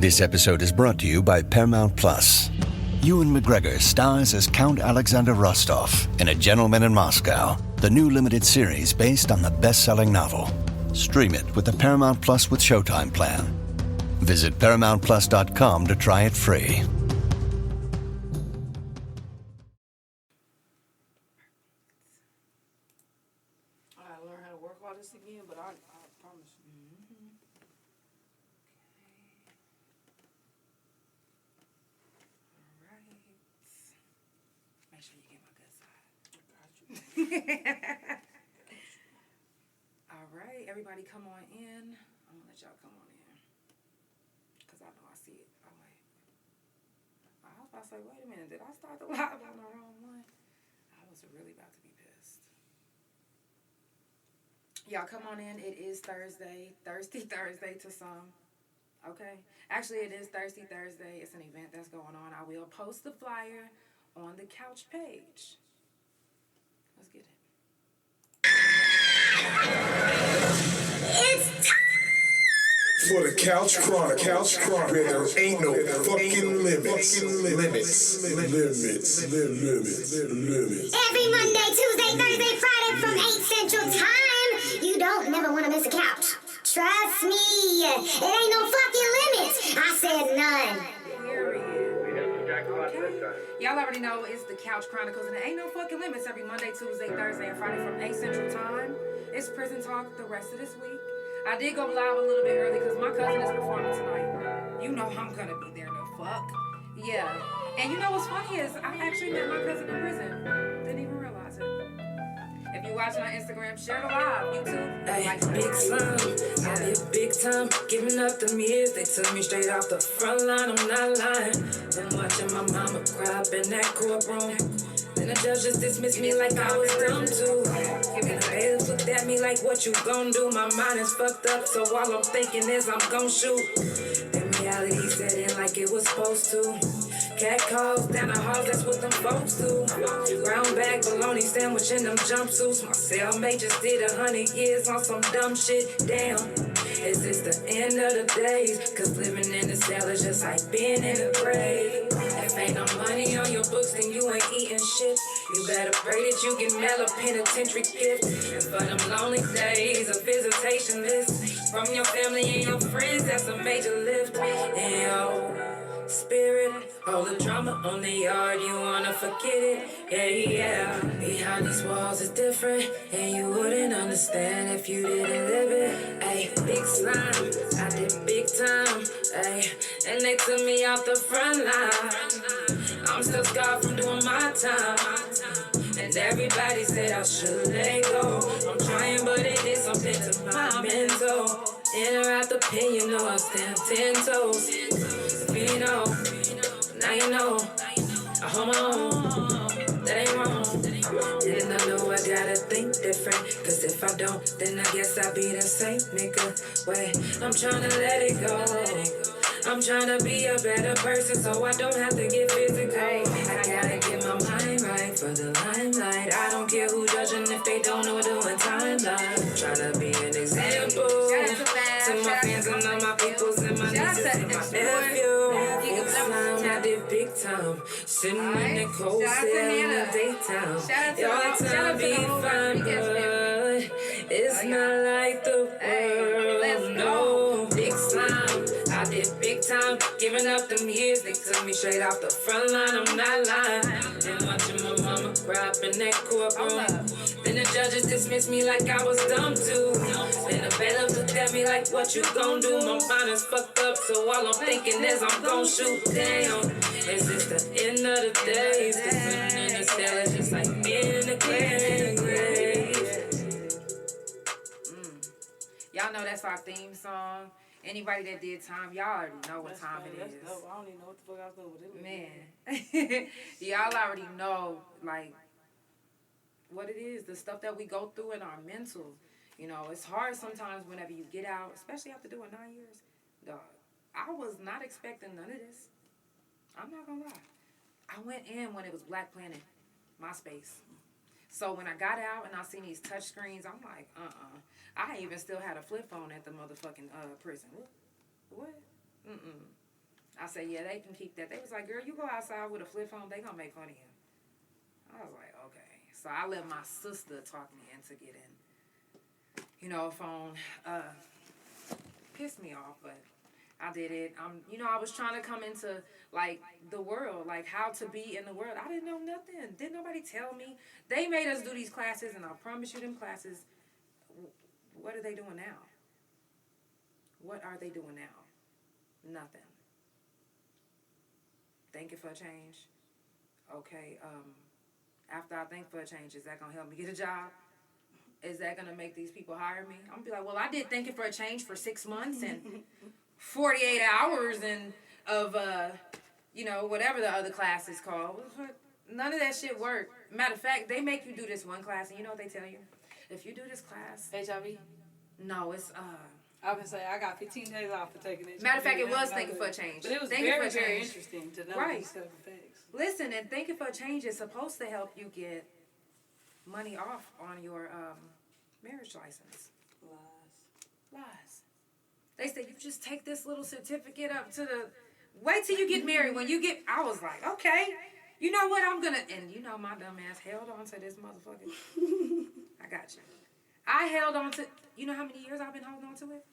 This episode is brought to you by Paramount Plus. Ewan McGregor stars as Count Alexander Rostov in A Gentleman in Moscow, the new limited series based on the best-selling novel. Stream it with the Paramount Plus with Showtime plan. Visit ParamountPlus.com to try it free. I gotta learn how to work all this again, but I promise you. Make sure you get my good side. All right, everybody come on in. I'm gonna let y'all come on in. Because I know I see it. Oh, wait. I was about to say, wait a minute, did I start the live on the wrong one? I was really about to be pissed. Y'all come on in. It is Thursday. Thirsty Thursday to some. Okay? Actually, it is Thirsty Thursday. It's an event that's going on. I will post the flyer on the Couch page. Let's get it. It's time for the Couch Chronicles, where there ain't no fucking limits. Every Monday, Tuesday, Thursday, Friday from 8 Central Time. You don't never want to miss a couch. Trust me, it ain't no fucking limits. I said none. Y'all already know it's the Couch Chronicles, and there ain't no fucking limits every Monday, Tuesday, Thursday, and Friday from 8 Central Time. It's Prison Talk the rest of this week. I did go live a little bit early because my cousin is performing tonight. You know I'm gonna be there, the fuck. Yeah. And you know what's funny is I actually met my cousin in prison. Didn't even realize it. If you're watching on Instagram, share the live, YouTube. Ay, Like big slime, I did big time, giving up them years. They took me straight off the front line, I'm not lying. Been watching my mama cry up in that courtroom. Then the judge just dismissed me like I was dumb too. And the bailiff looked at me like, what you gon' do? My mind is fucked up, so all I'm thinking is I'm gon' shoot. Then reality set in like it was supposed to. Cat calls down the halls, that's what them folks do. Brown bag, bologna sandwich in them jumpsuits. My cellmate just did 100 years on some dumb shit. Damn, is this the end of the days? Cause living in the cell is just like being in the grave. If ain't no money on your books, then you ain't eating shit. You better pray that you get mail a penitentiary gift. And for them lonely days, a visitation list from your family and your friends, that's a major lift. And yo, spirit, all the drama on the yard, you wanna forget it, yeah. Behind these walls is different, and you wouldn't understand if you didn't live it. Ay, big slime, I did big time, ay, and they took me off the front line. I'm still scarred from doing my time, and everybody said I should let go. I'm trying, but it did something to my mental. In or out the pen, you know I stand 10 toes. You know, now you know, I hold my own, that ain't wrong. And I know I gotta think different, cause if I don't, then I guess I'll be the same nigga. Wait, I'm tryna let it go. I'm tryna be a better person so I don't have to get physical. I gotta get my mind right for the limelight. I don't care who judging if they don't know doing timeline. Tryna be an example to my fans and all my peoples and my nieces and my nephews. I did big time, sitting in the cold cell in the daytime. Y'all tryna be fine, but it's not like the world. No, big slime. I did big time, giving up them years. They took me straight off the front line, I'm not lying. And watching my mama cry up in that courtroom. Then the judges dismissed me like I was dumb too. Then the bailiff looked at me like, what you gon' do? My mind is fucked up, so all I'm thinking is I'm gon' shoot. Damn, is this the end of the days? This living in the cell is just like being in the grave. Y'all know that's our theme song. Anybody that did time, y'all already know what time it is. Dope. I don't even know what the fuck I was doing with it. Man, y'all already know, like, what it is, the stuff that we go through in our mental. You know, it's hard sometimes whenever you get out, especially after doing 9 years. Dog, I was not expecting none of this. I'm not gonna lie. I went in when it was Black Planet, MySpace. So when I got out and I seen these touch screens, I'm like, I even still had a flip phone at the motherfucking prison. What? I said, yeah, they can keep that. They was like, girl, you go outside with a flip phone, they gonna make fun of you. I was like, okay. So I let my sister talk me into getting, a phone. Pissed me off, but I did it. I was trying to come into, like, the world, like, how to be in the world. I didn't know nothing. Didn't nobody tell me. They made us do these classes, and I promise you them classes, what are they doing now? What are they doing now? Nothing. Thinking for a change. Okay, after I think for a change, is that going to help me get a job? Is that going to make these people hire me? I'm going to be like, well, I did thinking for a change for 6 months and 48 hours and of, whatever the other class is called. None of that shit worked. Matter of fact, they make you do this one class, and you know what they tell you? If you do this class... HIV? No, it's... I would say I got 15 days off for taking it. Matter of fact, it was Thinking for a Change. But it was Thinking very, very interesting to know these type of things. Listen, and Thinking for a Change is supposed to help you get money off on your marriage license. Lies. They said, you just take this little certificate up to the... Wait till you get married. When you get... I was like, okay. You know what? I'm going to... And my dumb ass held on to this motherfucker. I got you. I held on to... You know how many years I've been holding on to it?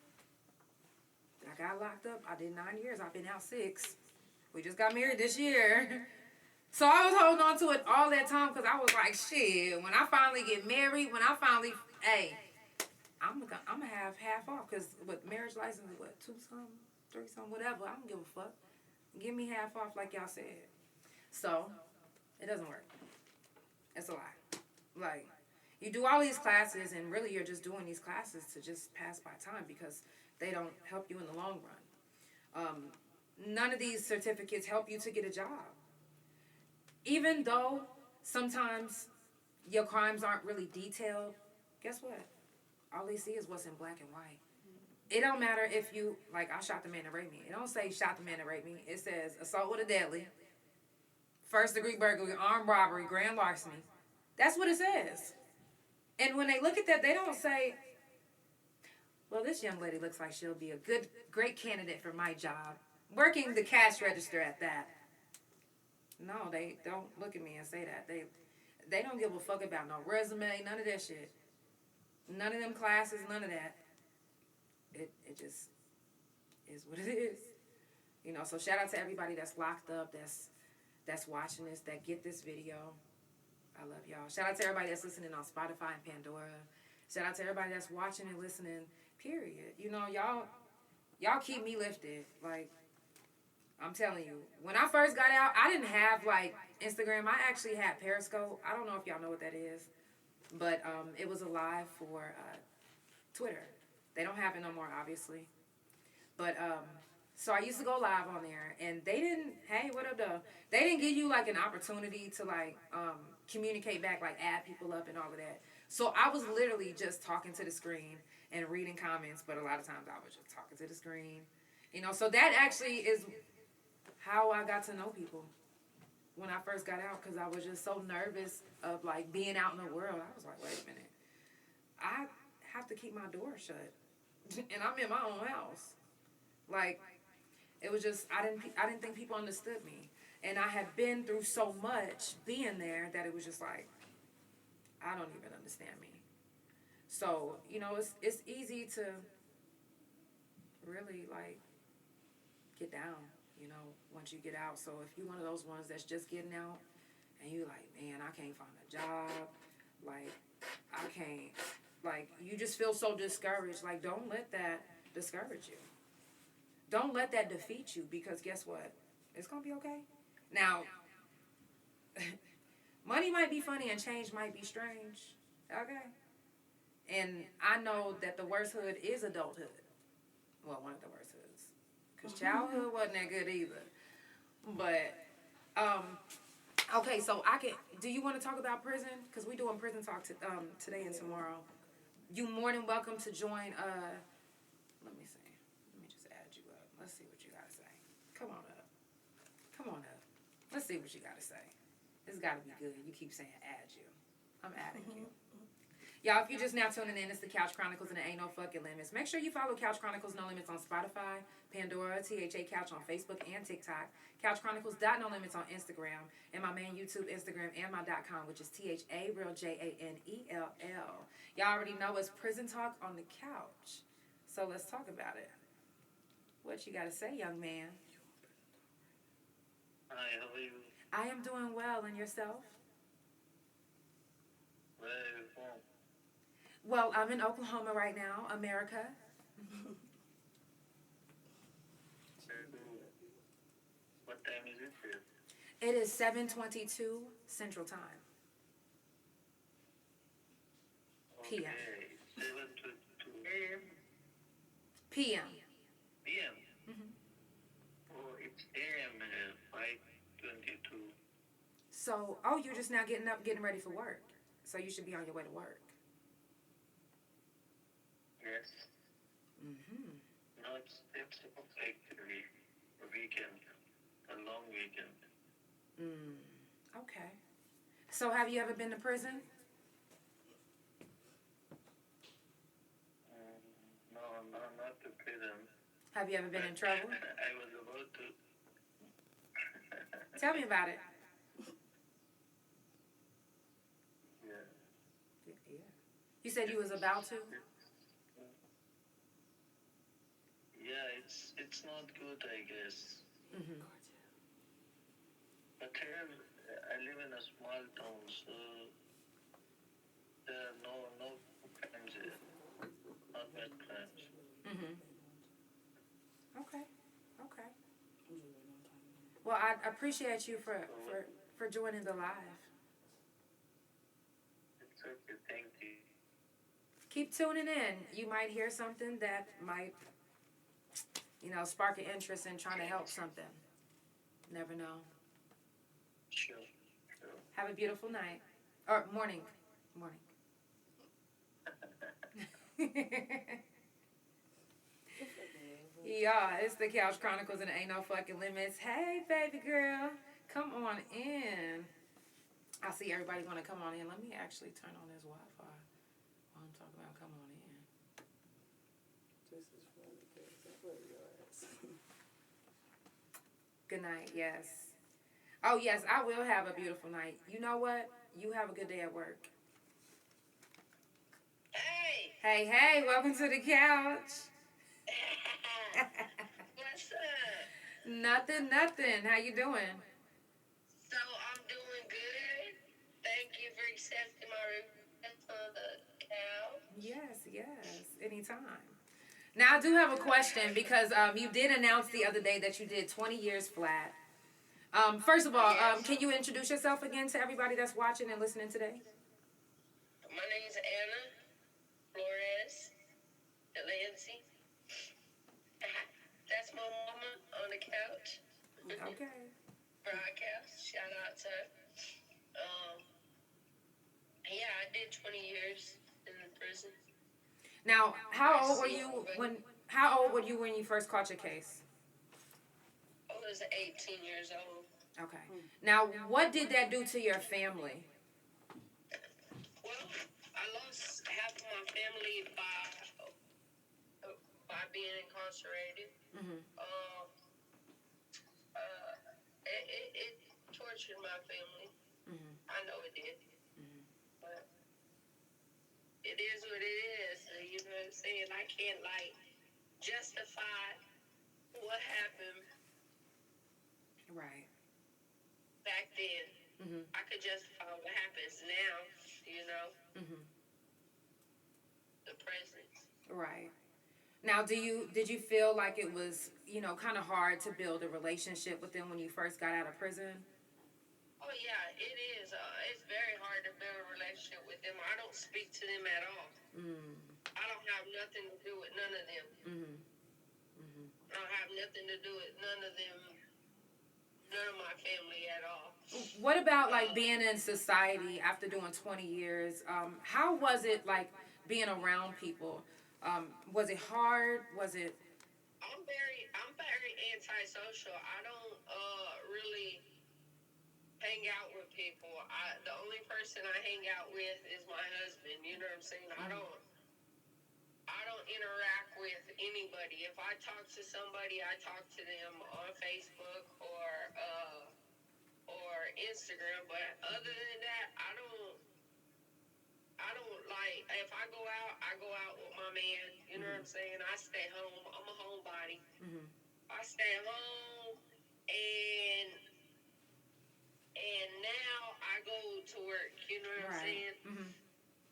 I got locked up. I did 9 years. I've been out 6. We just got married this year. So I was holding on to it all that time because I was like, shit, when I finally get married, I'm going to have half off because with marriage license, 2-some, 3-some, whatever. I don't give a fuck. Give me half off like y'all said. So, it doesn't work. It's a lie. Like, you do all these classes and really you're just doing these classes to just pass by time because they don't help you in the long run. None of these certificates help you to get a job. Even though sometimes your crimes aren't really detailed, guess what? All they see is what's in black and white. It don't matter if you, like, I shot the man that raped me. It don't say shot the man that raped me. It says assault with a deadly, first-degree burglary, armed robbery, grand larceny. That's what it says. And when they look at that, they don't say, well, this young lady looks like she'll be a great candidate for my job, working the cash register at that. No, they don't look at me and say that. They don't give a fuck about no resume, none of that shit. None of them classes, none of that. It just is what it is. So shout out to everybody that's locked up, that's watching this, that get this video. I love y'all. Shout out to everybody that's listening on Spotify and Pandora. Shout out to everybody that's watching and listening, period. Y'all keep me lifted. Like, I'm telling you, when I first got out, I didn't have, like, Instagram. I actually had Periscope. I don't know if y'all know what that is. But it was a live for Twitter. They don't have it no more, obviously. But, so I used to go live on there. And they didn't, hey, what up, though? They didn't give you, like, an opportunity to, like, communicate back, like, add people up and all of that. So I was literally just talking to the screen and reading comments. But a lot of times I was just talking to the screen. So that actually is how I got to know people when I first got out, because I was just so nervous of, like, being out in the world. I was like, wait a minute. I have to keep my door shut. And I'm in my own house. Like, it was just, I didn't think people understood me. And I had been through so much being there that it was just like, I don't even understand me. So, it's easy to really, like, get down, once you get out. So if you're one of those ones that's just getting out and you're like, man, I can't find a job, like, I can't, like, you just feel so discouraged. Like, don't let that discourage you. Don't let that defeat you, because guess what? It's going to be okay. Now, money might be funny and change might be strange, okay? And I know that the worst hood is adulthood. Well, one of the worst hoods. Because childhood wasn't that good either. But, okay, so do you want to talk about prison? Because we're doing prison talk today and tomorrow. You're more than welcome to join, let me see. Let me just add you up. Let's see what you got to say. Come on up. Come on up. Let's see what you got to say. It's got to be good. You keep saying add you. I'm adding you. Y'all, if you're just now tuning in, it's the Couch Chronicles and it ain't no fucking limits. Make sure you follow Couch Chronicles No Limits on Spotify, Pandora, THA Couch on Facebook and TikTok, Couch Chronicles No Limits on Instagram, and my main YouTube, Instagram, and my .com, which is THA Real JANELL. Y'all already know it's Prison Talk on the Couch. So let's talk about it. What you gotta say, young man? Hi, how are you? I am doing well, and yourself? Where are you from? Well, I'm in Oklahoma right now, America. What time is it here? It is 7:22 Central Time. PM. Okay, 7 to 2 a.m. PM. p.m. Mhm. Oh, it's a.m. 5:22. So, oh, you're just now getting up, getting ready for work. So you should be on your way to work. Yes. Mm-hmm. No, it's actually a weekend, a long weekend. Okay. So have you ever been to prison? No, not to prison. Have you ever been in trouble? I was about to. Tell me about it. Yeah. Yeah. You said you was about to? Yeah, it's not good, I guess. Mm-hmm. But here, I live in a small town, so there are no crimes here. Not bad crimes. Mm-hmm. Okay. Okay. Well, I appreciate you for joining the live. It's okay, thank you. Keep tuning in. You might hear something that might, spark an interest in trying to help something. Never know. Sure. Have a beautiful night. Or morning. Morning. Yeah, it's the Couch Chronicles and it ain't no fucking limits. Hey, baby girl. Come on in. I see everybody want to come on in. Let me actually turn on this Wi-Fi while I'm talking about come on in. This is really good. I love yours. Good night, yes. Oh, yes, I will have a beautiful night. You know what? You have a good day at work. Hey! Hey, welcome to the couch. What's up? Nothing. How you doing? So I'm doing good. Thank you for accepting my request on the cow. Yes. Anytime. Now, I do have a question because you did announce the other day that you did 20 years flat. First of all, can you introduce yourself again to everybody that's watching and listening today? My name's Anna Flores Delancey. That's my mama on the couch. Okay. Broadcast. Shout out to her. Yeah, I did 20 years in the prison. Now, how old were you when you first caught your case? I was 18 years old. Okay. Now, what did that do to your family? Well, I lost half of my family by being incarcerated. Mm-hmm. It tortured my family. Mm-hmm. I know it did. Mm-hmm. But it is what it is. You know what I'm saying? I can't, justify what happened Right. back then. Mm-hmm. I could justify what happens now, Mm-hmm. the present. Right. Now, did you feel like it was, kind of hard to build a relationship with them when you first got out of prison? Oh, yeah, it is. It's very hard to build a relationship with them. I don't speak to them at all. Mm. I don't have nothing to do with none of them. Mm-hmm. Mm-hmm. I don't have nothing to do with none of them, none of my family at all. What about, being in society after doing 20 years? How was it, being around people? Was it hard? Was it... I'm very antisocial. I don't really hang out with people. people. The only person I hang out with is my husband. You know what I'm saying? I don't interact with anybody. If I talk to somebody, I talk to them on Facebook or Instagram. But other than that, I don't like. If I go out with my man. You know what I'm saying? I stay home. I'm a homebody. I stay home, and now I go to work. You know what I'm saying?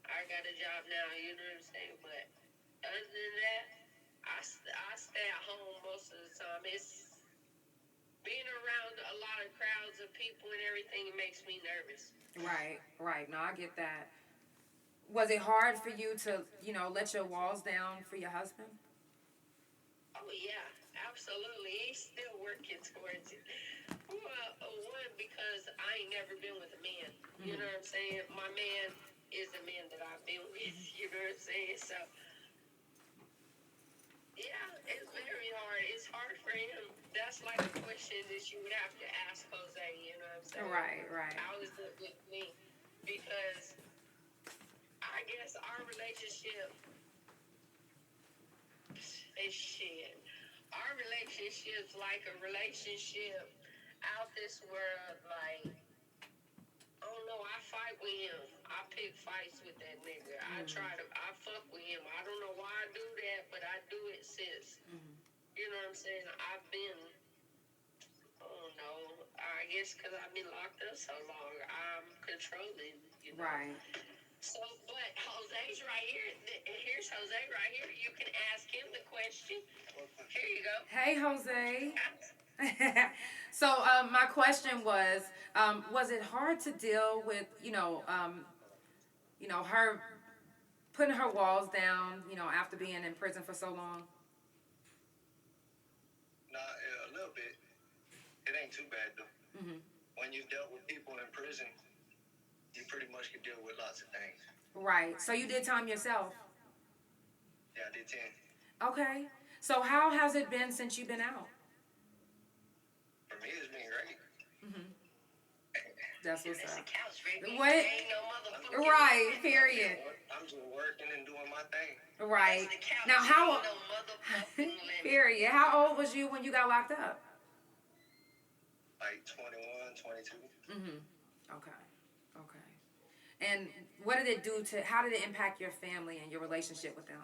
I got a job now. You know what I'm saying? But other than that, I stay at home most of the time. It's being around a lot of crowds of people and everything. It makes me nervous. Right. No, I get that. Was it hard for you to, let your walls down for your husband? Oh yeah, absolutely. He's still working towards it. Well, one, because I ain't never been with a man. You know what I'm saying? My man is a man that I've been with. You know what I'm saying? So yeah, it's very hard. It's hard for him. That's like a question that you would have to ask Jose. You know what I'm saying? Right. How is it with me? Because I guess our relationship is shit. Our relationship's like a relationship out this world. Like, I don't know. I fight with him. I pick fights with that nigga. I fuck with him. I don't know why I do that, but I do it since. You know what I'm saying? I've been. I don't know. I guess because I've been locked up so long, I'm controlling. You know? Right. So, but Jose's right here. Here's Jose right here. You can ask him the question. Here you go. Hey, Jose. So, my question was it hard to deal with, her putting her walls down, after being in prison for so long? Nah, a little bit. It ain't too bad though. When you've dealt with people in prison, you pretty much can deal with lots of things. Right. So you did time yourself? Yeah, I did 10. Okay. So how has it been since you've been out? For me, it's been great. That's what's That's up. a couch, baby. What? Ain't no motherfucking Right. Period. I'm just working and doing my thing. Right. That's the couch. Now, how? Ain't no motherfucking limit. Period. How old was you when you got locked up? Like 21, 22. Okay. And what did it do how did it impact your family and your relationship with them?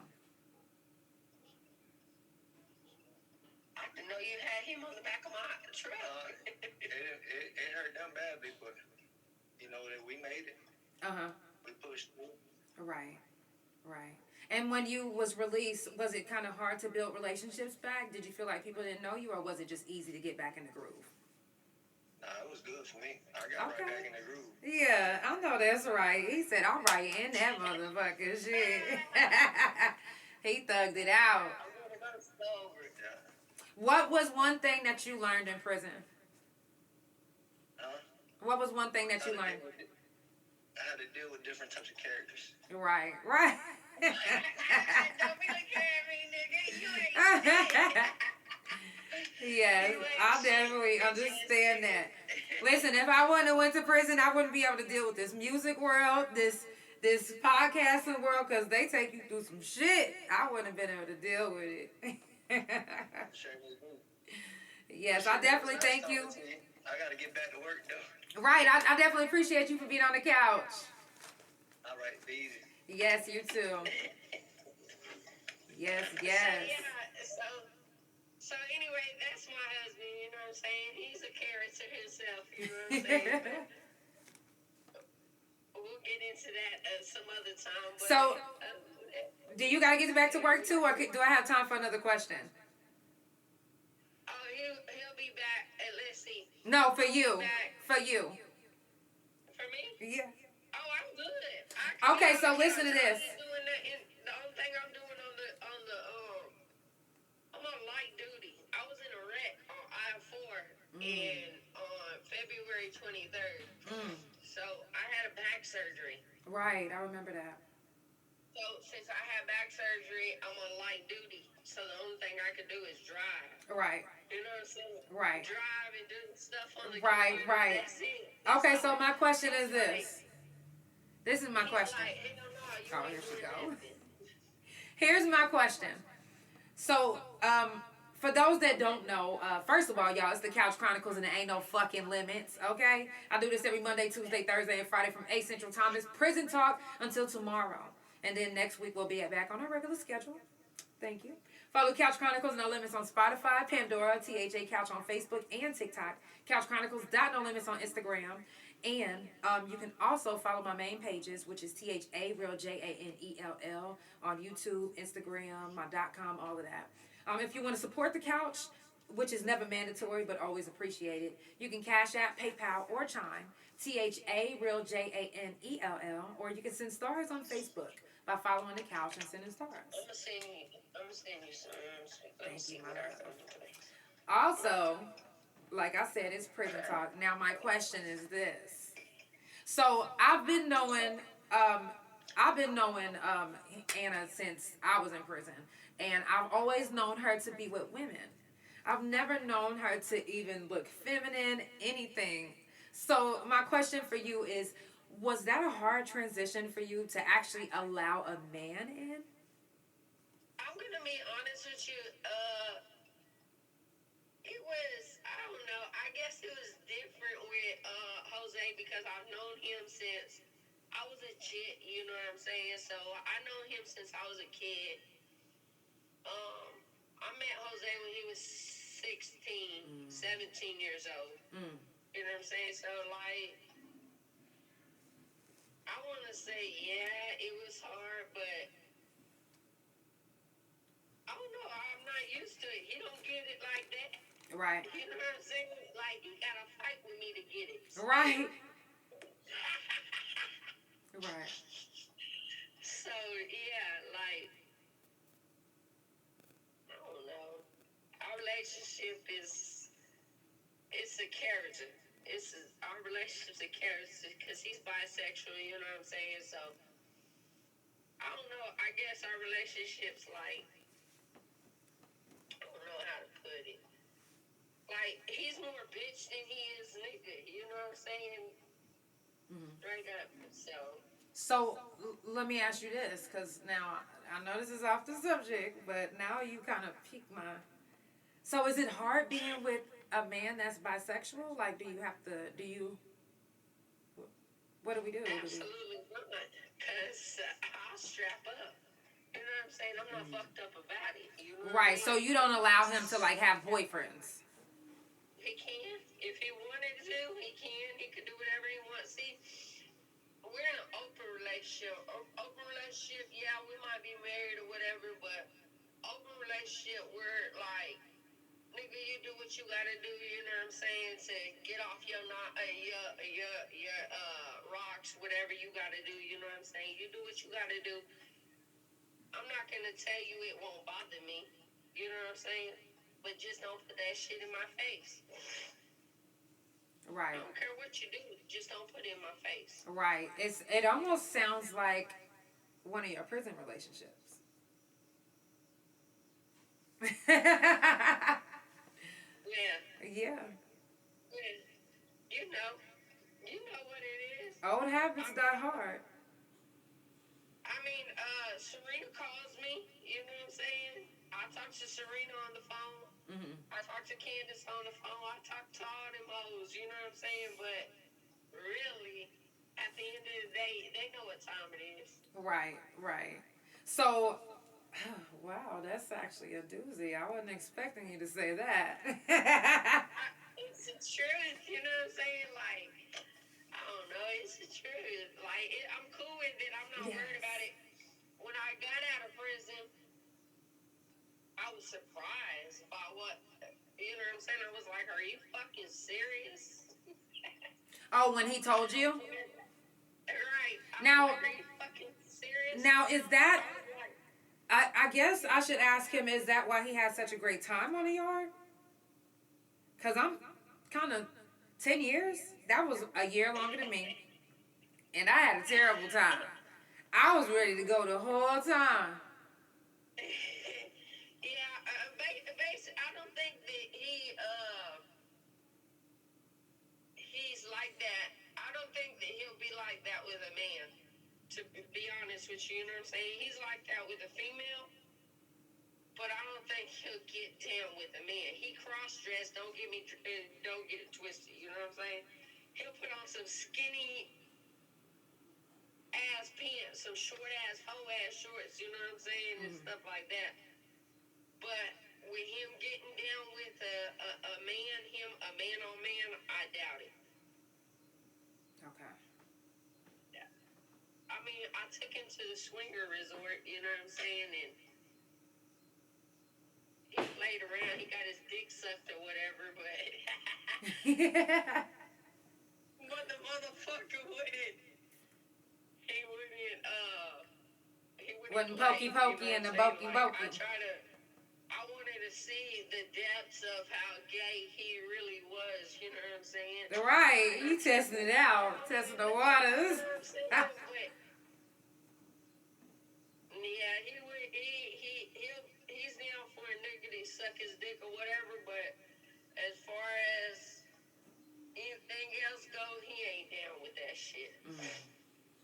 I didn't know you had him on the back of my truck. It hurt them badly, but you know that we made it. We pushed through. Right. And when you was released, was it kind of hard to build relationships back? Did you feel like people didn't know you, or was it just easy to get back in the groove? Nah, it was good for me. I got right back in the groove. Yeah, I know that's right. He said, all right, in that motherfucking shit. He thugged it out. Yeah. What was one thing that you learned in prison? Huh? What was one thing that you learned? I had to deal with different types of characters. Right. Don't be looking at me, nigga. You ain't shit. Yes, I definitely understand that. Listen, if I wouldn't have went to prison, I wouldn't be able to deal with this music world, this podcasting world, because they take you through some shit. I wouldn't have been able to deal with it. Yes, I definitely thank you. I got to get back to work, though. Right, I definitely appreciate you for being on the couch. All right, be easy. Yes, you too. Yes. So anyway, that's my husband, you know what I'm saying? He's a character himself, you know what I'm saying? We'll get into that some other time. But, So, do you got to get back to work too, or do I have time for another question? Oh, he'll be back, let's see. No, for you. For you. For me? Yeah. Oh, I'm good. Okay, so listen to this. The only thing I'm doing I'm on light duty. I was in a wreck on I-4 on February 23rd. So I had a back surgery. Right, I remember that. So since I had back surgery, I'm on light duty. So the only thing I could do is drive. Right. You know what I'm saying? Right. Drive and do stuff on the Right, computer. right. That's it. Okay, so my question is this. This is my question. Like, hell no, you Oh, ain't here she doing go. nothing. Here's my question. So, for those that don't know, first of all, y'all, it's the Couch Chronicles and there ain't no fucking limits, okay? I do this every Monday, Tuesday, Thursday, and Friday from 8 Central Time. It's prison talk until tomorrow. And then next week we'll be back on our regular schedule. Thank you. Follow Couch Chronicles No Limits on Spotify, Pandora, THA Couch on Facebook and TikTok, Couch Chronicles No Limits on Instagram. And you can also follow my main pages, which is THA Real JANELL on YouTube, Instagram, my .com, all of that. If you want to support the couch, which is never mandatory but always appreciated, you can Cash App, PayPal, or Chime, THA Real JANELL, or you can send stars on Facebook by following the couch and sending stars. I'm gonna send you some. Thank you, my love. Also, like I said, it's prison talk. Now my question is this. So I've been knowing Anna since I was in prison, and I've always known her to be with women. I've never known her to even look feminine, anything. So my question for you is, was that a hard transition for you to actually allow a man in? I'm gonna be honest with you. It was, I don't know. I guess it was different with Jose because I've known him since I was a chick. You know what I'm saying? So I known him since I was a kid. I met Jose when he was 16, 17 years old. You know what I'm saying? So like, I want to say, yeah, it was hard, but I don't know. I'm not used to it. He don't get it like that. Right. You know what I'm saying? Like, you gotta fight with me to get it. Right. Right. So, yeah, like, I don't know. Our relationship is, it's a character. Our relationship's a character because he's bisexual, you know what I'm saying? So, I don't know. I guess our relationship's like, I don't know how to put it. Like, he's more bitch than he is nigga. You know what I'm saying? Straight up. So let me ask you this, because now I know this is off the subject, but now you kind of piqued my. So is it hard being with a man that's bisexual? Like, do you have to? What do we do? Absolutely not. Because I'll strap up. You know what I'm saying? I'm not fucked up about it. You know Right. So you don't allow him to like have boyfriends. He can. If he wanted to, he can. He could do whatever he wants. See, we're in an open relationship. Open relationship, yeah, we might be married or whatever, but open relationship, we're like, nigga, you do what you gotta do, you know what I'm saying, to get off your rocks, whatever you gotta do, you know what I'm saying. You do what you gotta do. I'm not gonna tell you it won't bother me, you know what I'm saying. But just don't put that shit in my face. Right. I don't care what you do. Just don't put it in my face. Right. It almost sounds like one of your prison relationships. Yeah. Yeah. You know what it is. Old habits die hard. I mean, Serena calls me. You know what I'm saying? I talk to Serena on the phone. I talk to Candace on the phone. I talk to all them hoes. You know what I'm saying? But really, at the end of the day, they know what time it is. Right. Right. So, wow, that's actually a doozy. I wasn't expecting you to say that. It's the truth. You know what I'm saying? Like, I don't know. It's the truth. Like, I'm cool with it. I'm not worried about it. When I got out of prison, I was surprised by what, you know what I'm saying? I was like, are you fucking serious? Oh, when he told you? Right. Now, are you fucking serious? Now, is that, I guess I should ask him, is that why he had such a great time on the yard? Because I'm kind of, 10 years? That was a year longer than me. And I had a terrible time. I was ready to go the whole time. Yeah, like that. I don't think that he'll be like that with a man. To be honest with you, you know what I'm saying? He's like that with a female, but I don't think he'll get down with a man. He cross-dressed. Don't get it twisted. You know what I'm saying? He'll put on some skinny ass pants, some short ass hoe ass shorts. You know what I'm saying, and stuff like that. But with him getting down with a man on man, I doubt it. Okay. Yeah. I mean, I took him to the swinger resort, you know what I'm saying, and he played around. He got his dick sucked or whatever, but but the motherfucker wouldn't. He wouldn't Wasn't pokey and the bokey. I wanted to see the depths of how gay he really was, you know what I'm saying? Right, you testing it out, testing the waters. Yeah, he's down for a nigga to suck his dick or whatever, but as far as anything else go, he ain't down with that shit.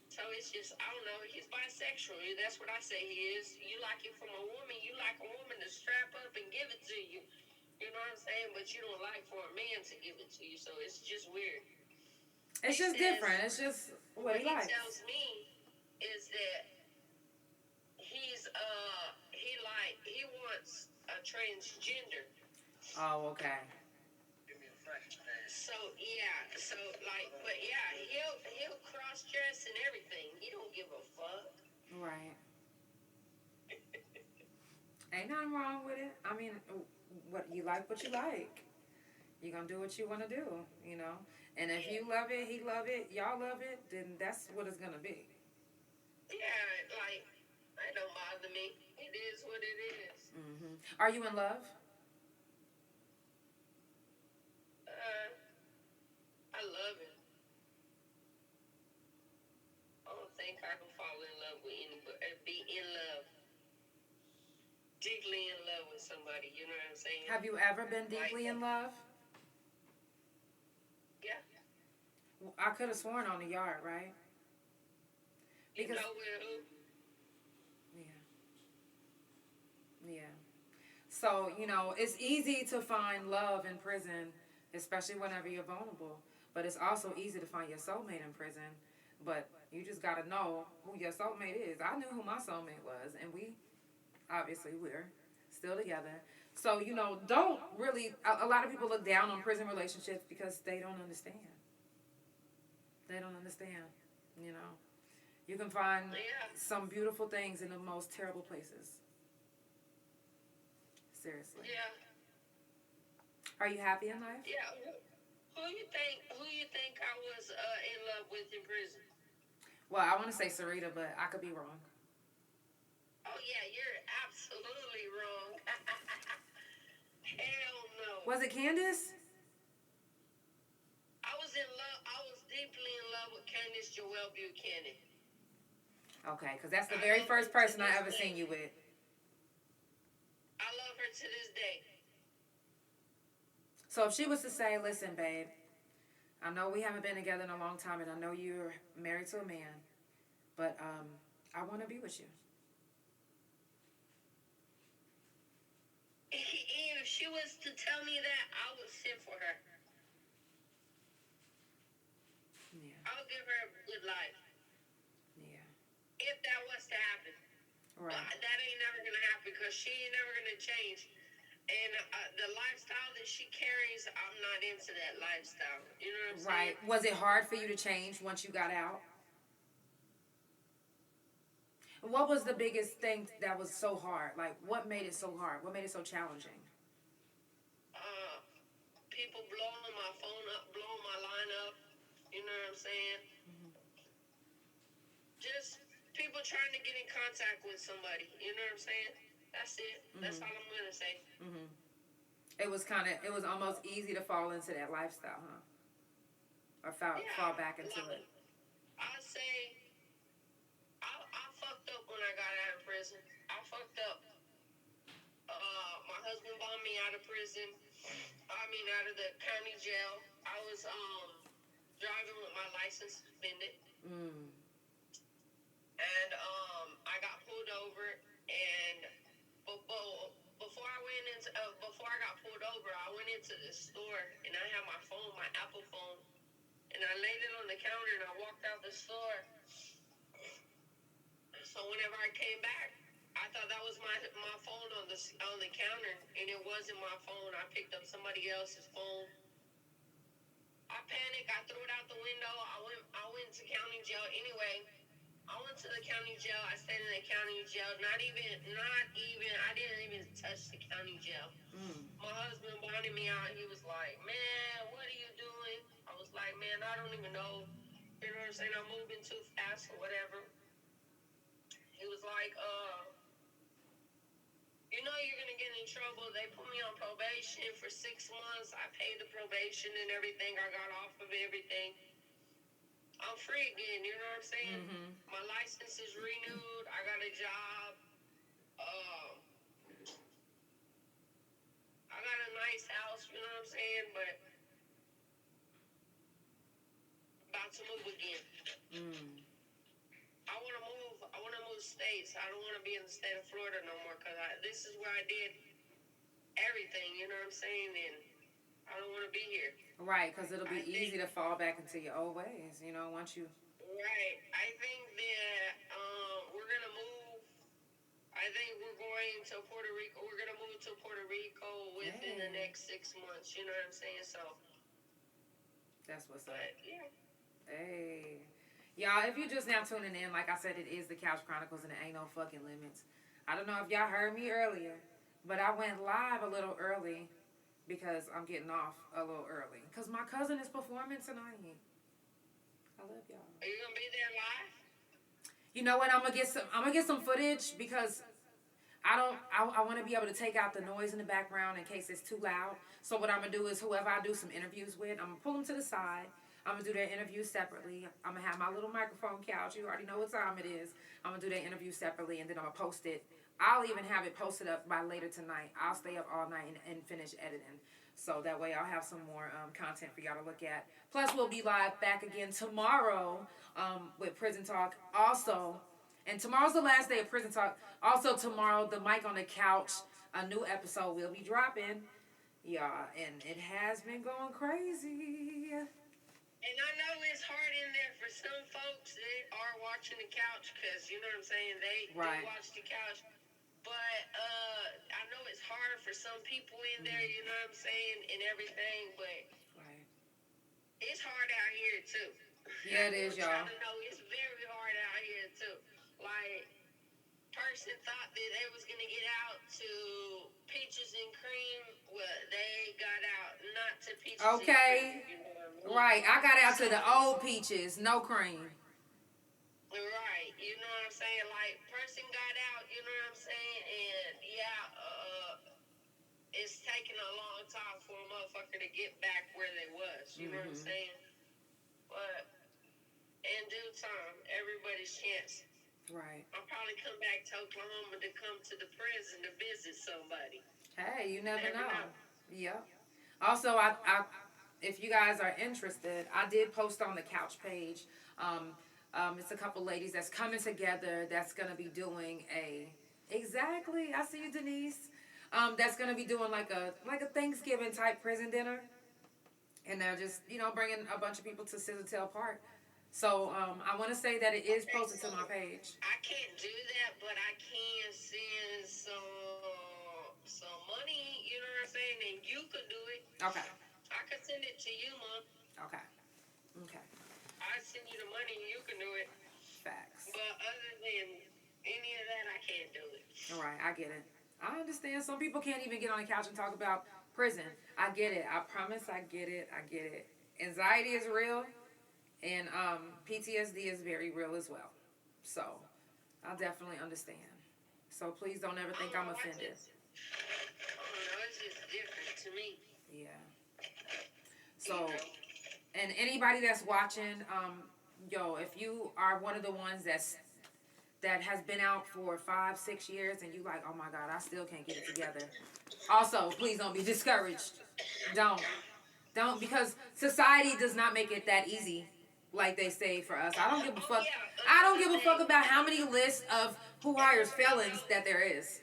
So it's just, I don't know, he's bisexual. That's what I say he is. You like it from a woman, you like a woman to strap up and give it to you. You know what I'm saying? But you don't like for a man to give it to you, so it's just weird. It's just different. It's just what he likes. What he tells me is that he wants a transgender. Oh, okay. He'll cross dress and everything. He don't give a fuck. Right. Ain't nothing wrong with it. I mean, what you like, you're gonna do what you want to do, you know. And if you love it, he love it, y'all love it, then that's what it's gonna be. Yeah, like it don't bother me. It is what it is. Are you in love? I love it. I don't think I can fall in love with anybody, be in love, deeply in love with somebody, you know what I'm saying? Have you ever been deeply in love? Yeah. I could have sworn on the yard, right? Because, you know with who? Yeah. So, you know, it's easy to find love in prison, especially whenever you're vulnerable. But it's also easy to find your soulmate in prison. But you just got to know who your soulmate is. I knew who my soulmate was, and we're still together. So, you know, don't really, a lot of people look down on prison relationships because they don't understand. They don't understand, you know. You can find some beautiful things in the most terrible places. Seriously. Yeah. Are you happy in life? Yeah. Who you think I was in love with in prison? Well, I want to say Sarita, but I could be wrong. Oh yeah, you're absolutely wrong. Hell no. Was it Candace? I was deeply in love with Candace Joelle Buchanan. Okay, because that's the very first person I ever seen you with. I love her to this day. So if she was to say, listen, babe, I know we haven't been together in a long time, and I know you're married to a man, but I want to be with you. If she was to tell me that, I would send for her. Yeah. I'll give her a good life. Yeah. If that was to happen. Right. That ain't never going to happen because she ain't never going to change. And the lifestyle that she carries, I'm not into that lifestyle. You know what I'm saying? Right. Was it hard for you to change once you got out? What was the biggest thing that was so hard? Like, what made it so hard? What made it so challenging? People blowing my phone up, blowing my line up. You know what I'm saying? Just people trying to get in contact with somebody. You know what I'm saying? That's it. That's all I'm going to say. It was almost easy to fall into that lifestyle, huh? Or fall back into it. I say, I fucked up when I got out of prison. I fucked up. My husband bought me out of prison. I mean, out of the county jail. I was driving with my license suspended. Mm. And I got pulled over, and before I got pulled over, I went into the store, and I had my phone, my Apple phone, and I laid it on the counter, and I walked out the store. So whenever I came back, I thought that was my phone on the counter, and it wasn't my phone. I picked up somebody else's phone. I panicked. I threw it out the window. I went to county jail anyway. I went to the county jail. I stayed in the county jail. Not even. I didn't even touch the county jail. My husband wanted me out. He was like, "Man, what are you doing?" I was like, "Man, I don't even know. You know what I'm saying? I'm moving too fast or whatever." He was like, "You know you're gonna get in trouble." They put me on probation for 6 months. I paid the probation and everything. I got off of everything. I'm free again, you know what I'm saying? Mm-hmm. My license is renewed. I got a job. I got a nice house, you know what I'm saying? But about to move again. I want to move states. I don't want to be in the state of Florida no more because this is where I did everything, you know what I'm saying? And I don't want to be here. Right, because it'll be easy to fall back into your old ways, you know, once you... Right. I think that we're going to move. I think we're going to Puerto Rico. We're going to move to Puerto Rico within the next 6 months, you know what I'm saying? So... That's what's up. Yeah. Hey. Y'all, if you're just now tuning in, like I said, it is the Couch Chronicles and it ain't no fucking limits. I don't know if y'all heard me earlier, but I went live a little early because I'm getting off a little early. Because my cousin is performing tonight. I love y'all. Are you going to be there live? You know what? I'm gonna get some footage because I want to be able to take out the noise in the background in case it's too loud. So what I'm going to do is whoever I do some interviews with, I'm going to pull them to the side. I'm going to do their interviews separately. I'm going to have my little microphone couch. You already know what time it is. I'm going to do their interviews separately, and then I'm going to post it. I'll even have it posted up by later tonight. I'll stay up all night and finish editing. So that way I'll have some more content for y'all to look at. Plus, we'll be live back again tomorrow with Prison Talk. Also, and tomorrow's the last day of Prison Talk. Also tomorrow, the Mic on the Couch, a new episode will be dropping. Yeah, and it has been going crazy. And I know it's hard in there for some folks that are watching the couch because, you know what I'm saying, they watch the couch. But I know it's hard for some people in there, you know what I'm saying, and everything. But it's hard out here, too. Yeah, it is, y'all. To know it's very hard out here, too. Like, person thought that they was going to get out to peaches and cream. Well, they got out not to peaches and cream. You know what I mean? Right. I got out to the old peaches, no cream. Right. You know what I'm saying? Like, person got out, you know what I'm saying? And, it's taking a long time for a motherfucker to get back where they was. You know what I'm saying? But in due time, everybody's chance. Right. I'll probably come back to Oklahoma to come to the prison to visit somebody. Hey, you never know. Yep. Also, I if you guys are interested, I did post on the Couch page. It's a couple ladies that's coming together that's going to be doing I see you, Denise. That's going to be doing like a Thanksgiving type prison dinner. And they're just, bringing a bunch of people to Scissortail Park. So I want to say that it is posted to my page. I can't do that, but I can send some money, you know what I'm saying? And you could do it. Okay. I could send it to you, Mom. Okay. I send you the money and you can do it. Facts. But other than any of that, I can't do it. All right, I get it. I understand. Some people can't even get on the couch and talk about prison. I get it. I promise I get it. Anxiety is real. And PTSD is very real as well. So, I definitely understand. So, please don't ever think I'm offended. It's just different to me. Yeah. So, and anybody that's watching, if you are one of the ones that has been out for 5-6 years and you like, oh my God, I still can't get it together. Also, please don't be discouraged. Don't. Don't, because society does not make it that easy, like they say for us. I don't give a fuck. I don't give a fuck about how many lists of who hires felons that there is.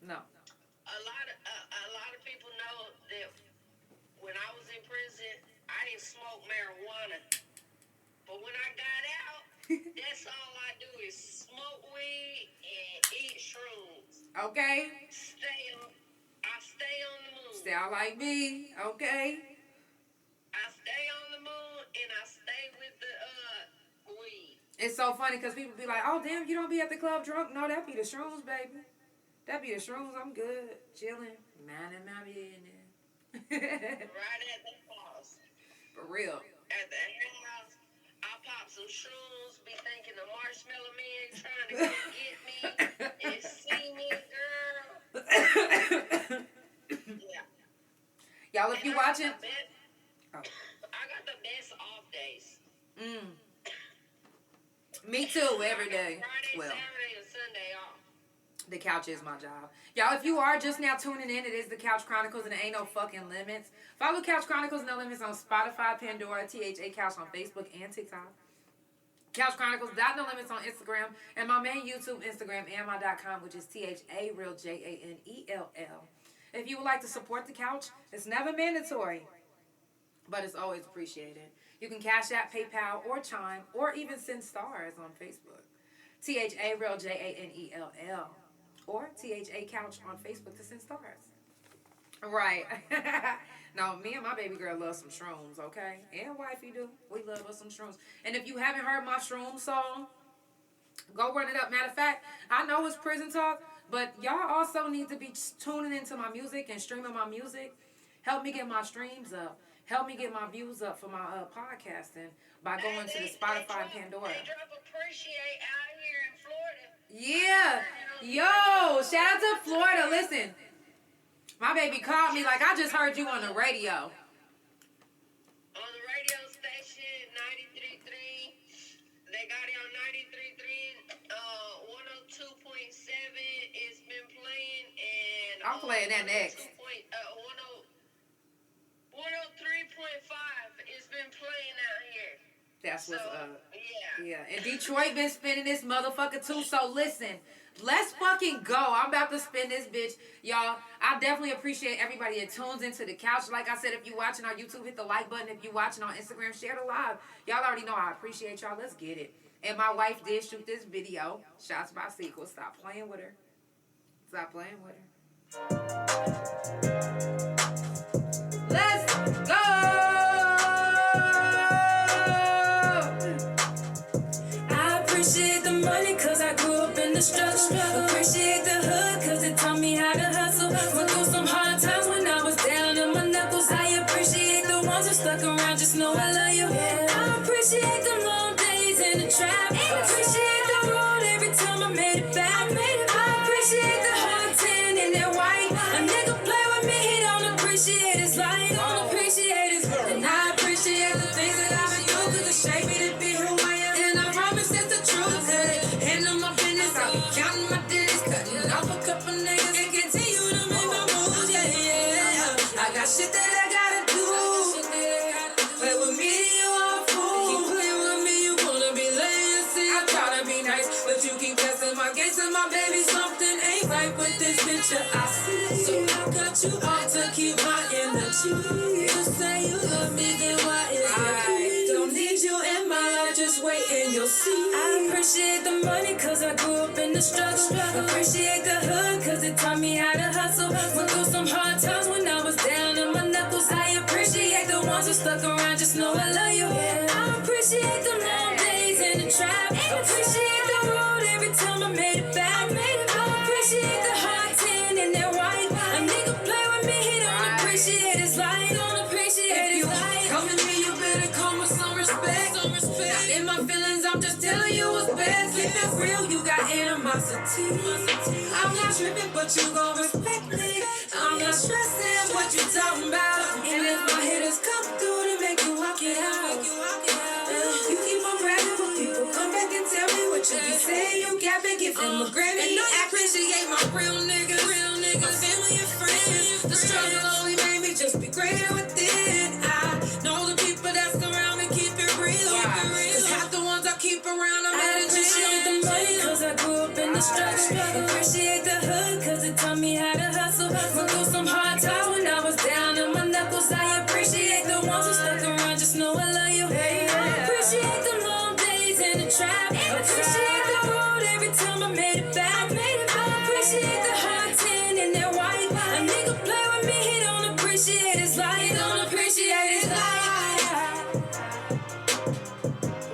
No. A lot of people know that when I was in prison, I didn't smoke marijuana. But when I got out, that's all I do is smoke weed and eat shrooms. Okay. I stay on the moon. Sound like me. Okay. I stay on the moon and I stay with the weed. It's so funny because people be like, oh, damn, you don't be at the club drunk? No, that be the shrooms, baby. That be the shrooms. I'm good. Chilling. Minding my business. Right at the house. For real. At the house, I pop some shrooms, be thinking the marshmallow man trying to come get me and see me, girl. Yeah. Y'all, if you watching... I got the best off days. Me too, every day. Friday, Well, Saturday, and Sunday off. the couch is my job. Y'all, if you are just now tuning in, it is the Couch Chronicles and it ain't no fucking limits. Follow Couch Chronicles No Limits on Spotify, Pandora, THA Couch on Facebook and TikTok. Couch Chronicles No Limits on Instagram, and my main YouTube, Instagram, and my .com, which is THARealJANELL. If you would like to support the couch, it's never mandatory, but it's always appreciated. You can Cash App, PayPal, or Chime, or even send stars on Facebook. THARealJANELL. Or THA Couch on Facebook to send stars. Right. No, me and my baby girl love some shrooms, okay? And wifey do. We love us some shrooms. And if you haven't heard my shroom song, go run it up. Matter of fact, I know it's prison talk, but y'all also need to be tuning into my music and streaming my music. Help me get my streams up. Help me get my views up for my podcasting by going to the Spotify and Pandora. They drop Appreciate out here in Florida. Yeah. Yo, shout out to Florida. Listen, my baby called me like, I just heard you on the radio. On the radio station, 93.3. They got it on 93.3. 102.7. It's been playing. And I'm playing that next. 103.5. It's been playing out here. That's what's up. Yeah. Yeah, and Detroit been spinning this motherfucker too, so listen, let's fucking go. I'm about to spin this bitch. Y'all, I definitely appreciate everybody that tunes into the couch. Like I said, if you watching on YouTube, hit the like button. If you watching on Instagram, share the live. Y'all already know I appreciate y'all. Let's get it. And my wife did shoot this video. Shots by sequel. Stop playing with her. Stop playing with her. Let's go! Appreciate the money cause I grew up in the struggle. Appreciate the hood cause it taught me how to hustle. Went through some hard times when I was down on my knuckles. I appreciate the ones who stuck around, just know I love you. I appreciate the long days in the trap. Appreciate the road every time I made it back. I appreciate the hard tan and that white. A nigga play with me, he don't appreciate his life. Don't appreciate his life. And I appreciate the things that I've been through cause it shaped me to be who I am. And I promise it's the truth. Handle my business, I'll be counting my days, cutting off a couple niggas and continue to make my moves, yeah. I got shit that I gotta do. Play with me, you are a fool. Keep playing with me, you wanna be lazy. I try to be nice, but you keep testing my gates and my baby, something ain't right with this picture I see. So I got you all to keep my energy. You say you love me, then why is it? Don't need you in my life, just wait and you'll see. I appreciate the money cause I grew up in the struggle. Appreciate the hood cause it taught me how to hustle. Went through some hard times when I was down on my knuckles. I appreciate the ones who stuck around, just know I love you. I appreciate the long days in the trap. Appreciate the road every time I made it back. I appreciate the hard tan and that white. A nigga play with me, he don't appreciate his life. Don't appreciate his life. Come to me, you better come with some respect. Not in my feelings, I'm just telling you what's best. Keep it real, you got animosity. I'm not tripping, but you gon' respect me. I'm not stressing what you talking about. And if my hitters come through to make you walk it out, you keep on bragging, but people come back and tell me what you be saying. You got me, give him a Grammy. And I appreciate my real niggas, my family and friends. The struggle only made me just be greater within. I the struggle. Appreciate the hood, cause it taught me how to hustle. Went through some hard times when I was down on my knuckles. I appreciate the ones who stuck around, just know I love you. I appreciate the long days in the trap. Appreciate the road every time I made it back. I appreciate the hard tin and that white. A nigga play with me, he don't appreciate his life. He don't appreciate his life.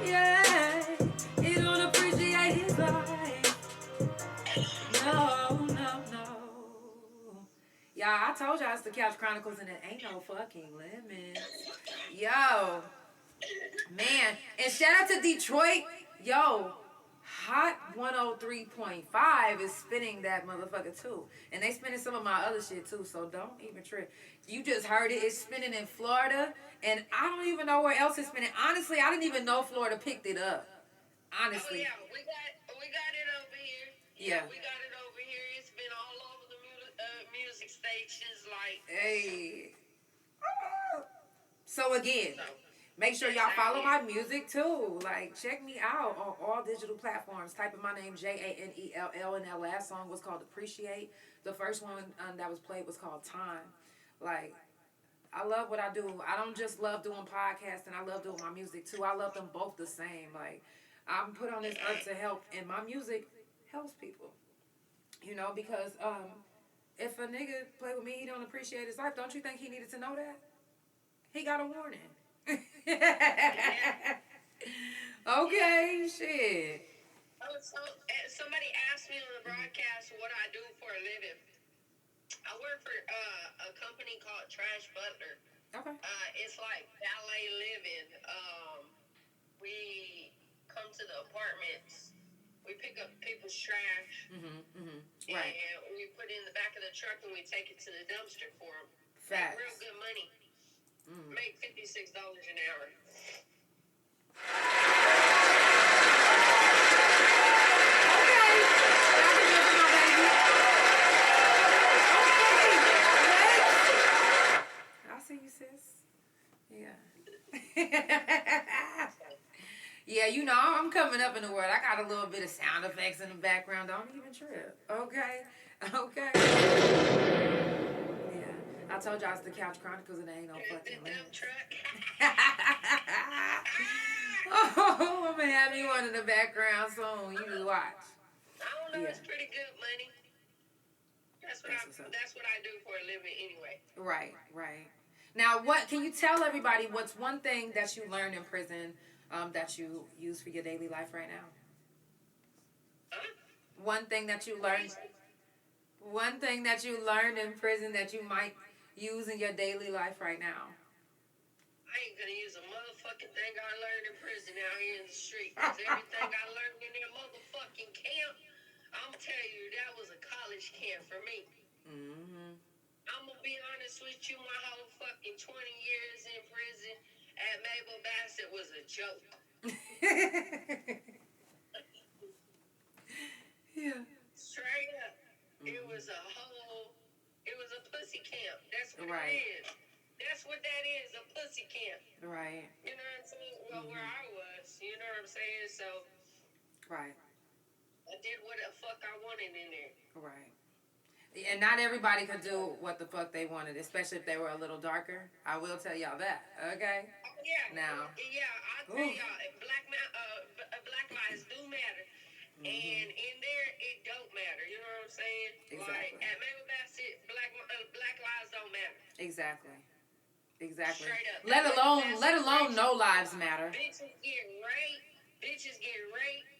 Yeah, he don't appreciate his life. No. Y'all, I told y'all it's the Couch Chronicles and it ain't no fucking limits. Yo, man, and shout out to Detroit. Yo, Hot 103.5 is spinning that motherfucker too. And they spinning some of my other shit too, so don't even trip. You just heard it. It's spinning in Florida, and I don't even know where else it's spinning. Honestly, I didn't even know Florida picked it up. Honestly. Oh, yeah, we got it over here. Yeah. We got it over here. It's been all over the music stations, like. Hey. So again, make sure y'all follow my music too. Like, check me out on all digital platforms. Type in my name, Janell, and that last song was called Appreciate. The first one that was played was called Time. Like, I love what I do. I don't just love doing podcasts, and I love doing my music too. I love them both the same. Like, I'm put on this earth to help, and my music helps people. You know, because if a nigga play with me, he don't appreciate his life. Don't you think he needed to know that? He got a warning. Okay, shit. Oh, so somebody asked me on the broadcast what I do for a living. I work for a company called Trash Butler. Okay. It's like valet living. We come to the apartments. We pick up people's trash. Right. And we put it in the back of the truck and we take it to the dumpster for them. Facts. Real good money. Make $56 an hour. I see you, sis. Yeah. Yeah, you know, I'm coming up in the world. I got a little bit of sound effects in the background. Don't even trip. Okay. Yeah. I told y'all it's the Couch Chronicles and there ain't no fucking limits. Oh, I'm gonna have you on in the background soon. You just watch. I don't know, it's pretty good money. That's what I do for a living anyway. Right. Now, what can you tell everybody? What's one thing that you learned in prison that you use for your daily life right now? Huh? One thing that you learned in prison that you might use in your daily life right now. I ain't gonna use a motherfucking thing I learned in prison out here in the street. Because everything I learned in that motherfucking camp, I'm telling you, that was a college camp for me. I'm gonna be honest with you, my whole fucking 20 years in prison at Mabel Bassett was a joke. Yeah. Straight up. It was a pussy camp. That's what it is. That's what that is, a pussy camp. Right. You know what I'm saying? Well, where I was, you know what I'm saying? So, Right. I did what the fuck I wanted in there. Right. And not everybody could do what the fuck they wanted, especially if they were a little darker. I will tell y'all that, okay? Yeah. Now. Yeah, I tell y'all, black lives do matter. And in there, it don't matter. You know what I'm saying? Exactly. Like, at Mabel Bassett, black lives don't matter. Exactly. Straight up. Let alone no lives matter. Bitches get raped.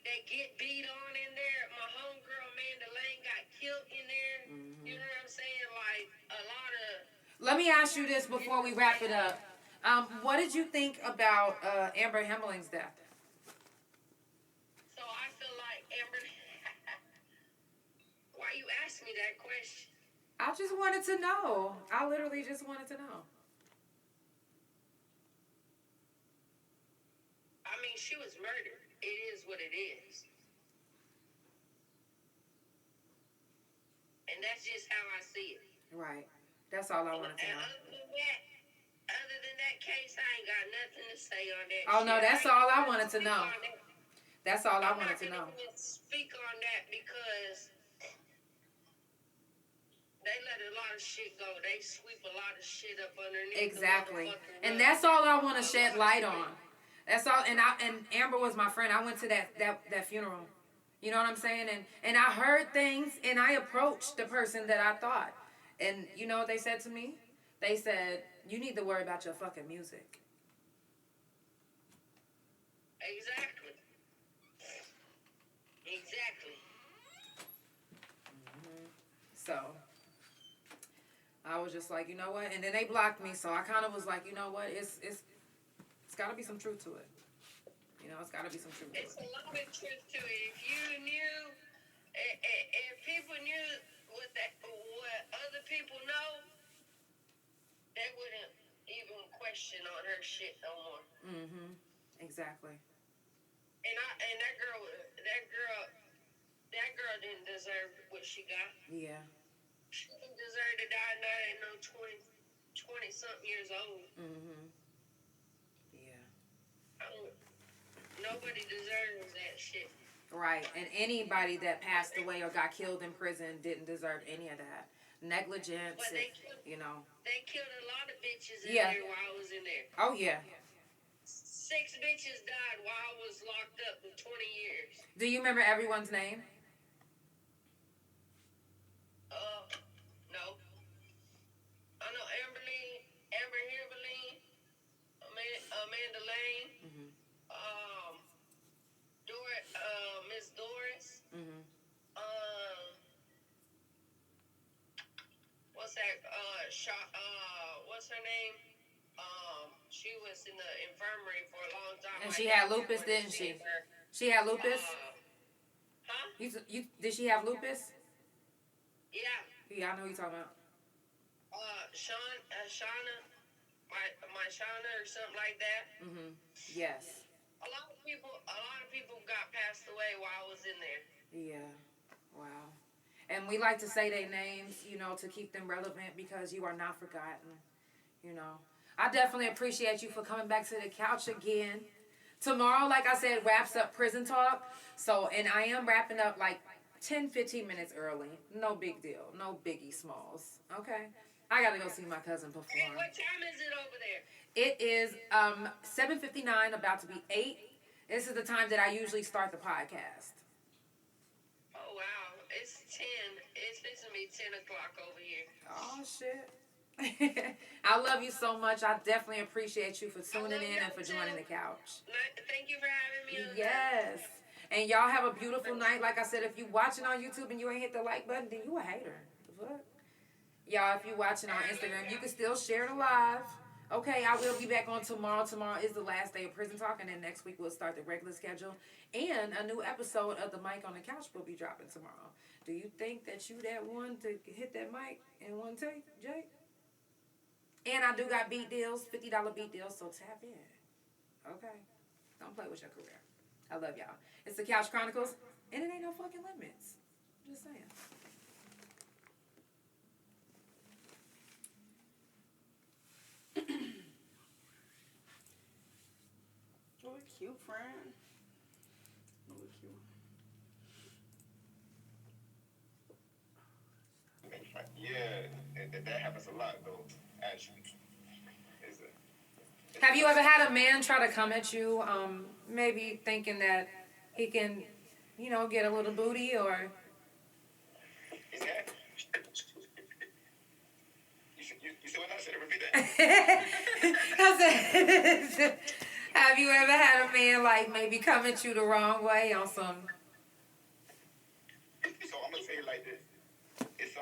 They get beat on in there. My homegirl Amanda Lane got killed in there. You know what I'm saying? Like, a lot of... Let me ask you this before we wrap it up. What did you think about Amber Hemling's death? So I feel like Amber... Why you ask me that question? I just wanted to know. I literally just wanted to know. I mean, she was murdered. It is what it is. And that's just how I see it. Right. That's all I wanted to know. Other than that case, I ain't got nothing to say on that. Oh, no, that's all I wanted to know. That's all I wanted to know. I'm not going to speak on that because lot of shit go. They sweep a lot of shit up underneath. Exactly. The motherfucking And rug. that's all I want to shed light on. That's all. And Amber was my friend. I went to that funeral. You know what I'm saying? And I heard things, and I approached the person that I thought. And you know what they said to me? They said, you need to worry about your fucking music. Exactly. Exactly. So I was just like, you know what? And then they blocked me, so I kind of was like, you know what? It's got to be some truth to it. You know, it's got to be some truth to It's it. a lot of truth to it. If you knew, if people knew what other people know, they wouldn't even question on her shit no more. Exactly. And that girl didn't deserve what she got. Yeah. She didn't deserve to die not at no 20 something years old. Yeah. Nobody deserves that shit. Right. And anybody that passed away or got killed in prison didn't deserve any of that. Negligence, But you know. They killed a lot of bitches in Yeah. there while I was in there. Oh, yeah. 6 bitches died while I was locked up for 20 years. Do you remember everyone's name? No. I know Amber Heberline, Amanda Lane, Miss Doris, what's that, what's her name? She was in the infirmary for a long time. And My she dad had lupus, wanted to didn't see she? her. She had lupus? Huh? Did she have lupus? Yeah. Yeah, I know who you're talking about. Shauna, my Shauna or something like that. Yes. A lot of people got passed away while I was in there. Yeah. Wow. And we like to say their names, you know, to keep them relevant because you are not forgotten. You know. I definitely appreciate you for coming back to the couch again. Tomorrow, like I said, wraps up Prison Talk. So, and I am wrapping up like 10, 15 minutes early. No big deal. No biggie smalls. Okay? I got to go see my cousin perform. Hey, what time is it over there? It is 7:59, about to be 8. This is the time that I usually start the podcast. Oh, wow. It's 10. It's fixing to be 10 o'clock over here. Oh, shit. I love you so much. I definitely appreciate you for tuning in and for joining the couch. Thank you for having me on. Yes. And y'all have a beautiful night. Like I said, if you watching on YouTube and you ain't hit the like button, then you a hater. What? Y'all, if you watching on Instagram, you can still share the live. Okay, I will be back on tomorrow. Tomorrow is the last day of Prison Talk, and then next week we'll start the regular schedule. And a new episode of The Mic on the Couch will be dropping tomorrow. Do you think that you that one to hit that mic in one take, Jay? And I do got beat deals, $50 beat deals, so tap in. Okay? Don't play with your career. I love y'all. It's the Couch Chronicles, and it ain't no fucking limits. Just saying. Oh, cute friend. Oh, cute. Yeah, that happens a lot though. Actually, Have you ever had a man try to come at you, maybe thinking that he can, you know, get a little booty or? You said what I said? Repeat that. I said, have you ever had a man like maybe come at you the wrong way on some? So I'm gonna say it like this. It's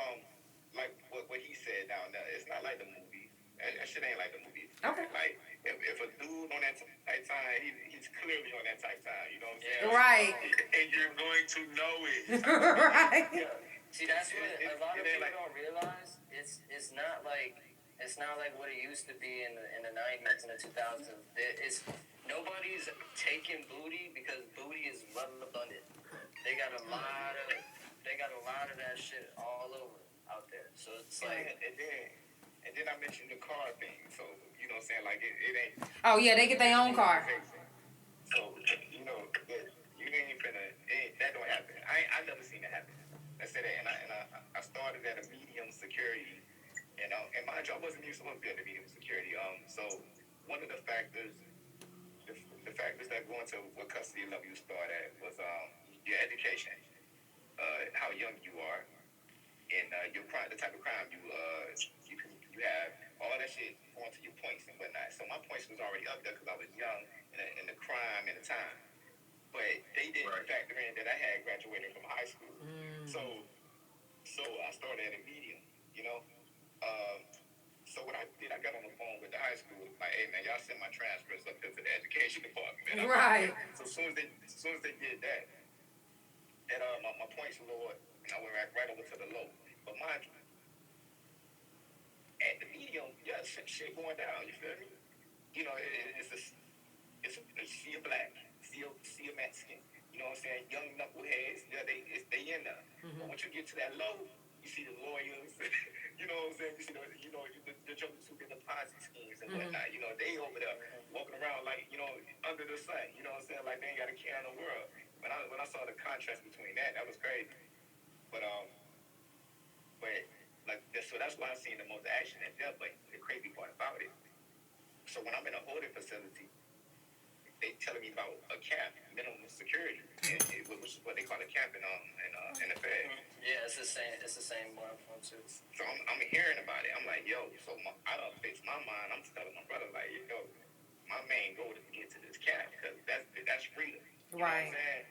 like what he said down there. It's not like the movie. That shit ain't like the movie. Okay. Like if a dude on that type time, he's clearly on that type time. You know what I'm saying? Right. And you're going to know it. Right. Yeah. See, that's what a lot of people don't realize. It's not like what it used to be in the 90s and the 2000s. Nobody's taking booty because booty is abundant. They got a lot of that shit all over out there. So it's like And then I mentioned the car thing. So you know what I'm saying? Like it ain't. Oh yeah, they get their own car. So you know you ain't finna. That don't happen. I never seen it happen. Let's say that. And I started at a medium security And mind you, I wasn't even supposed to be at the meeting with security. So one of the factors, the factors that go into what custody level you start at was your education, how young you are, and your crime, the type of crime you have. All that shit going to your points and whatnot. So my points was already up there because I was young and the crime and the time. But they didn't factor in that I had graduated from high school. So I started at a medium, you know. So what I did, I got on the phone with the high school, like, hey man, y'all send my transcripts up there to the education department. Right. So as soon as they did that my points lowered, and I went right over to the low. But mind you, at the medium, shit going down. You feel me? You know, it's a sea of black, sea of Mexican. You know what I'm saying? Young knuckleheads. Yeah, they in there. But once you get to that low, you see the lawyers. You know what I'm saying? You see the jokers who get the Ponzi schemes and whatnot. You know, they over there walking around like, you know, under the sun. You know what I'm saying? Like they ain't got a care in the world. When I saw the contrast between that was crazy. But like so that's why I've seen the most action and death. But the crazy part about it, so when I'm in a holding facility, they telling me about a camp, minimum security, which is what they call a camp in the Fed. Yeah, it's the same one too. So I'm hearing about it. I'm like, yo, so I done fixed my mind. I'm telling my brother like, yo, my main goal is to get to this camp because that's freedom. You right. Know what I'm saying?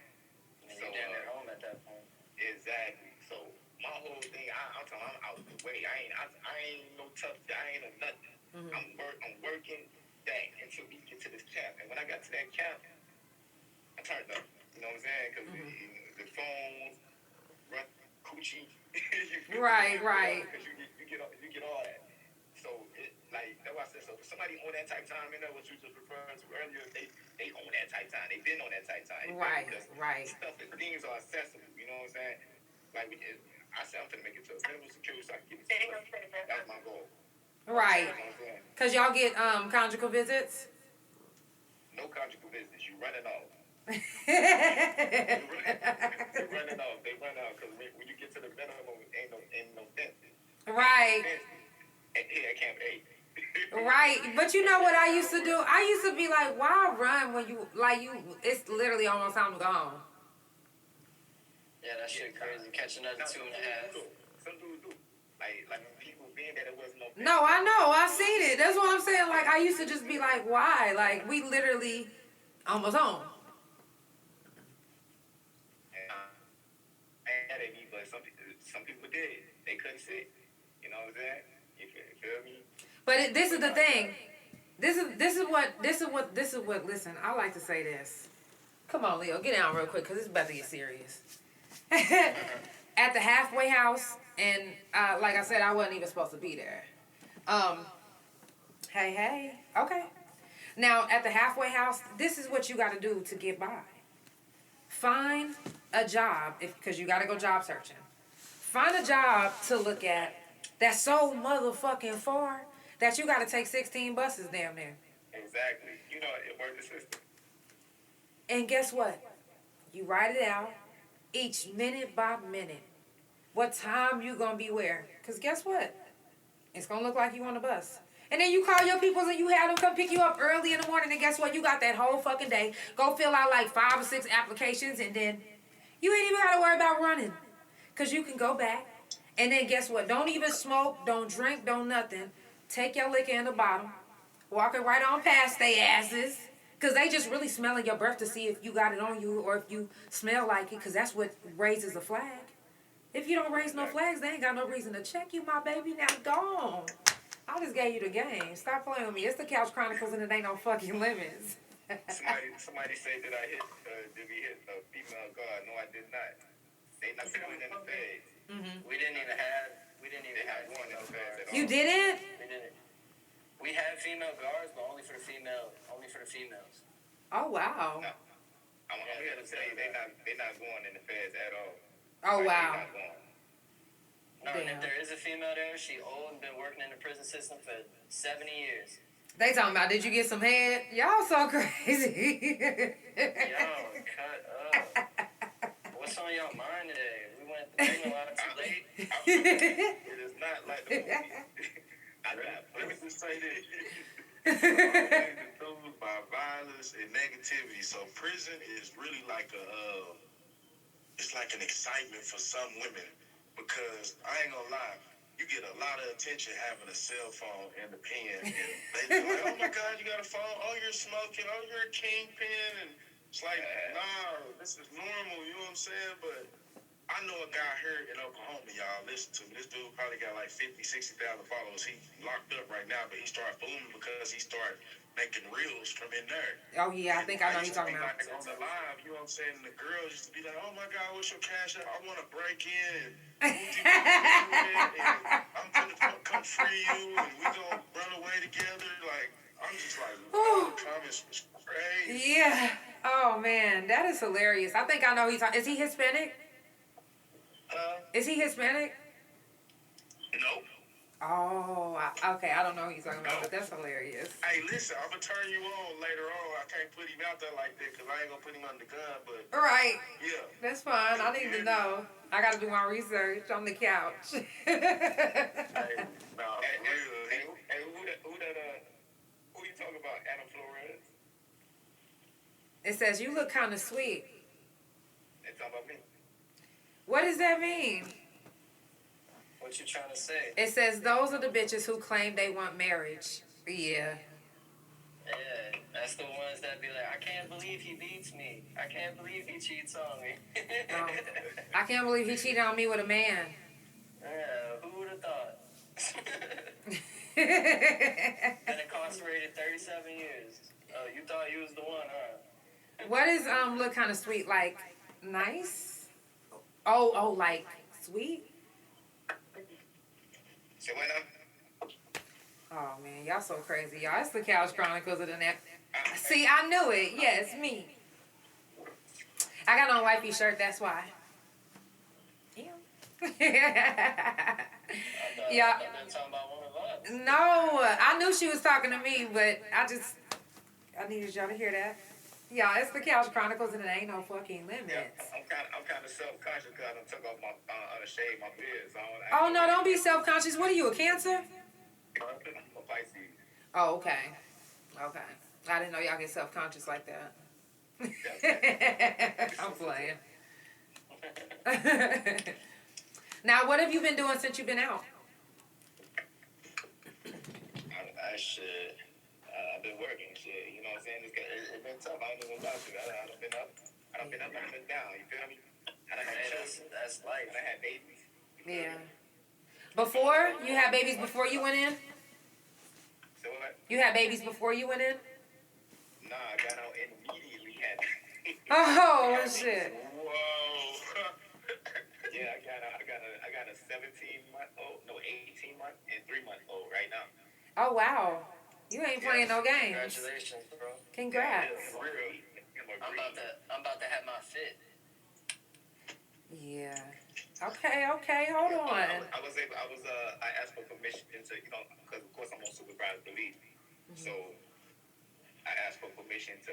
And so, you're down at home at that point. Exactly. So my whole thing, I'm telling I'm out the way. I ain't no tough. I ain't no nothing. I'm working that until we get to this camp. And when I got to that camp, I turned up. You know what I'm saying? Because the phones, coochie. Right. Because you get all that. So that's why I said, so if somebody on that type time, you know what you just referred to earlier, they own that type time. They've been on that type time. Right. Stuff and things are accessible. You know what I'm saying? Like I said, I'm gonna make it to a minimum security so I can get it. That's my goal. Right. Because y'all get conjugal visits? No conjugal visits. You running off. They running off. They run out because when you get to the minimum, ain't no fence. Right. Here at Camp 8. Right. But you know what I used to do? I used to be like, why run when it's literally almost time to go home. Yeah, that shit crazy. Catch another 2.5. Some dudes do. Like people being that it was no. No, I know. I've seen it. That's what I'm saying. Like, I used to just be like, why? Like, we literally almost home. But some people did. They couldn't sit. You know what I'm saying? You feel me? But this is the thing. This is what. Listen, I like to say this. Come on, Leo, get down real quick because it's about to get serious. At the halfway house, and like I said, I wasn't even supposed to be there. Hey, okay. Now at the halfway house, this is what you got to do to get by. Find a job because you got to go job searching. Find a job to look at that's so motherfucking far that you got to take 16 buses damn near. Exactly. You know, it worked the system. And guess what? You write it out each minute by minute. What time you gonna be where? Because guess what? It's gonna look like you on the bus. And then you call your peoples and you have them come pick you up early in the morning. And guess what? You got that whole fucking day. Go fill out like 5 or 6 applications and then you ain't even gotta worry about running. Because you can go back. And then guess what? Don't even smoke, don't drink, don't nothing. Take your liquor in the bottom. Walk it right on past they asses. Because they just really smelling your breath to see if you got it on you or if you smell like it. Because that's what raises a flag. If you don't raise no flags, they ain't got no reason to check you, my baby. Now gone. I just gave you the game. Stop playing with me. It's the Couch Chronicles and it ain't no fucking limits. Somebody said that I did we hit a female guard? No, I did not. They not doing it in the feds. We didn't even have one in the feds at all. You didn't? We didn't. We had female guards, but only for the females. Oh wow. No. I'm here to tell you they not going in the feds at all. Oh wow. No, and if there is a female there, she old and been working in the prison system for 70 years. They talking about, did you get some head? Y'all so crazy. Yo, cut up. What's on your mind today? We went a lot too late. It is not like the movie. Let me just say this. Controlled by violence and negativity. So prison is really like it's like an excitement for some women because I ain't gonna lie, you get a lot of attention having a cell phone and a pen, and they be like, oh my God, you got a phone? Oh, you're smoking? Oh, you're a kingpin? And it's like, nah, this is normal. You know what I'm saying? But I know a guy here in Oklahoma, y'all. Listen to me. This dude probably got like 50, 60,000 followers. He locked up right now, but he started booming because he started making reels from in there. Oh, yeah, I think I know you're talking about. Like on the live, you know what I'm saying? And the girls used to be like, oh my God, what's your cash app? I want to break in. And I'm going to come free you, and we going to run away together. Like, I'm just like, the comments was crazy. Yeah. Oh, man, that is hilarious. I think I know he's talking. Is he Hispanic? Is he Hispanic? Nope. Oh, okay. I don't know who he's talking about, but that's hilarious. Hey, listen, I'm going to turn you on later on. I can't put him out there like that because I ain't going to put him under the gun, but... All right. Yeah. That's fine. I need to know. I got to do my research on the couch. Hey, who you talking about? Adam Flores? It says, you look kind of sweet. They talking about me. What does that mean? What you trying to say? It says, those are the bitches who claim they want marriage. Yeah. Yeah, that's the ones that be like, I can't believe he beats me. I can't believe he cheats on me. I can't believe he cheated on me with a man. Yeah, who would have thought? Been incarcerated 37 years. Oh, you thought you was the one, huh? What is look kind of sweet? Like nice? Oh, like sweet? So when Oh man, y'all so crazy, y'all. It's the Couch Chronicles of the Net. See, I knew it. Yes, me. I got on a wifey shirt, that's why. Yeah. Yeah. Talking about one of us. No, I knew she was talking to me, but I needed y'all to hear that. Yeah, it's the Couch Chronicles and it ain't no fucking limits. I'm kind of self-conscious because I took off my shaved my beard. So Oh no, don't be self-conscious. What are you, a Cancer? I'm a Pisces. Oh, okay. Okay. I didn't know y'all get self-conscious like that. I'm playing. Now, what have you been doing since you've been out? I've been working, shit. You know what I'm saying? It's been tough. I ain't even about to. I done been up. I done been up and down. You feel me? I done had children. That's life. I done had babies. Yeah. Before? You had babies before you went in? So what? You had babies before you went in? Nah, I got out immediately. Had Oh, shit. Whoa. Yeah, I got a 17-month-old, no, 18-month and 3-month-old right now. Oh, wow. You ain't playing no games. Congratulations, bro. Congrats. I'm about to have my fit. Yeah. Okay, hold on. I asked for permission to, because of course I'm on supervised release. Mm-hmm. So I asked for permission to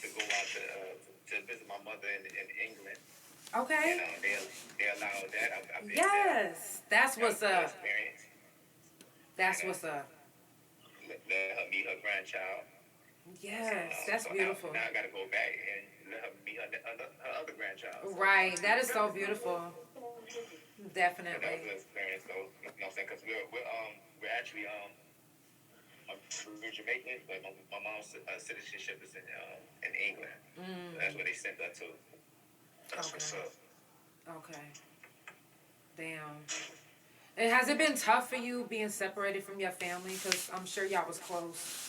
go out to visit my mother in England. Okay. And they allowed that. I've been yes, that's what's up. Experience. That's what's up. Let her meet her grandchild. Yes, that's beautiful. Now I gotta go back and let her meet her other grandchild. Right, that is so beautiful. Definitely. That was an experience, though. You know what I'm saying? Because we're actually we're Jamaican, but my mom's citizenship is in England. So that's where they sent her to. That's what's up. Okay. Damn. And has it been tough for you being separated from your family? Because I'm sure y'all was close.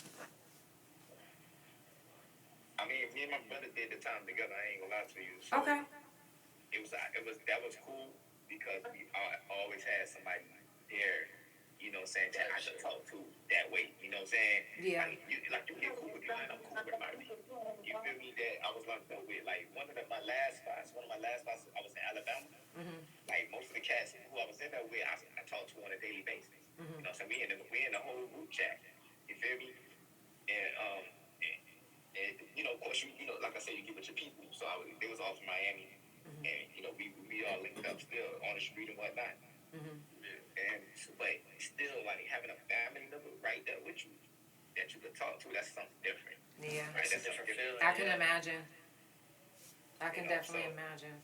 I mean, me and my brother did the time together. I ain't gonna lie to you. So Okay. That was cool because we always had somebody there. You know what I'm saying? That I could talk to that way. You know what I'm saying? Yeah. Like you get cool with me, man. I'm cool with my people. You feel me? That I was locked up with. Like one of my last spots, I was in Alabama. Mm-hmm. Like most of the cats who I was in there with, I talked to on a daily basis. Mm-hmm. You know what I'm saying? We in the whole group chat. You feel me? And of course, like I said, you get with your people. So they was all from Miami, and we all linked up still on the street and whatnot. Mm-hmm. But still, that's something different. Yeah. Right? That's different feeling. I can imagine. I can definitely imagine.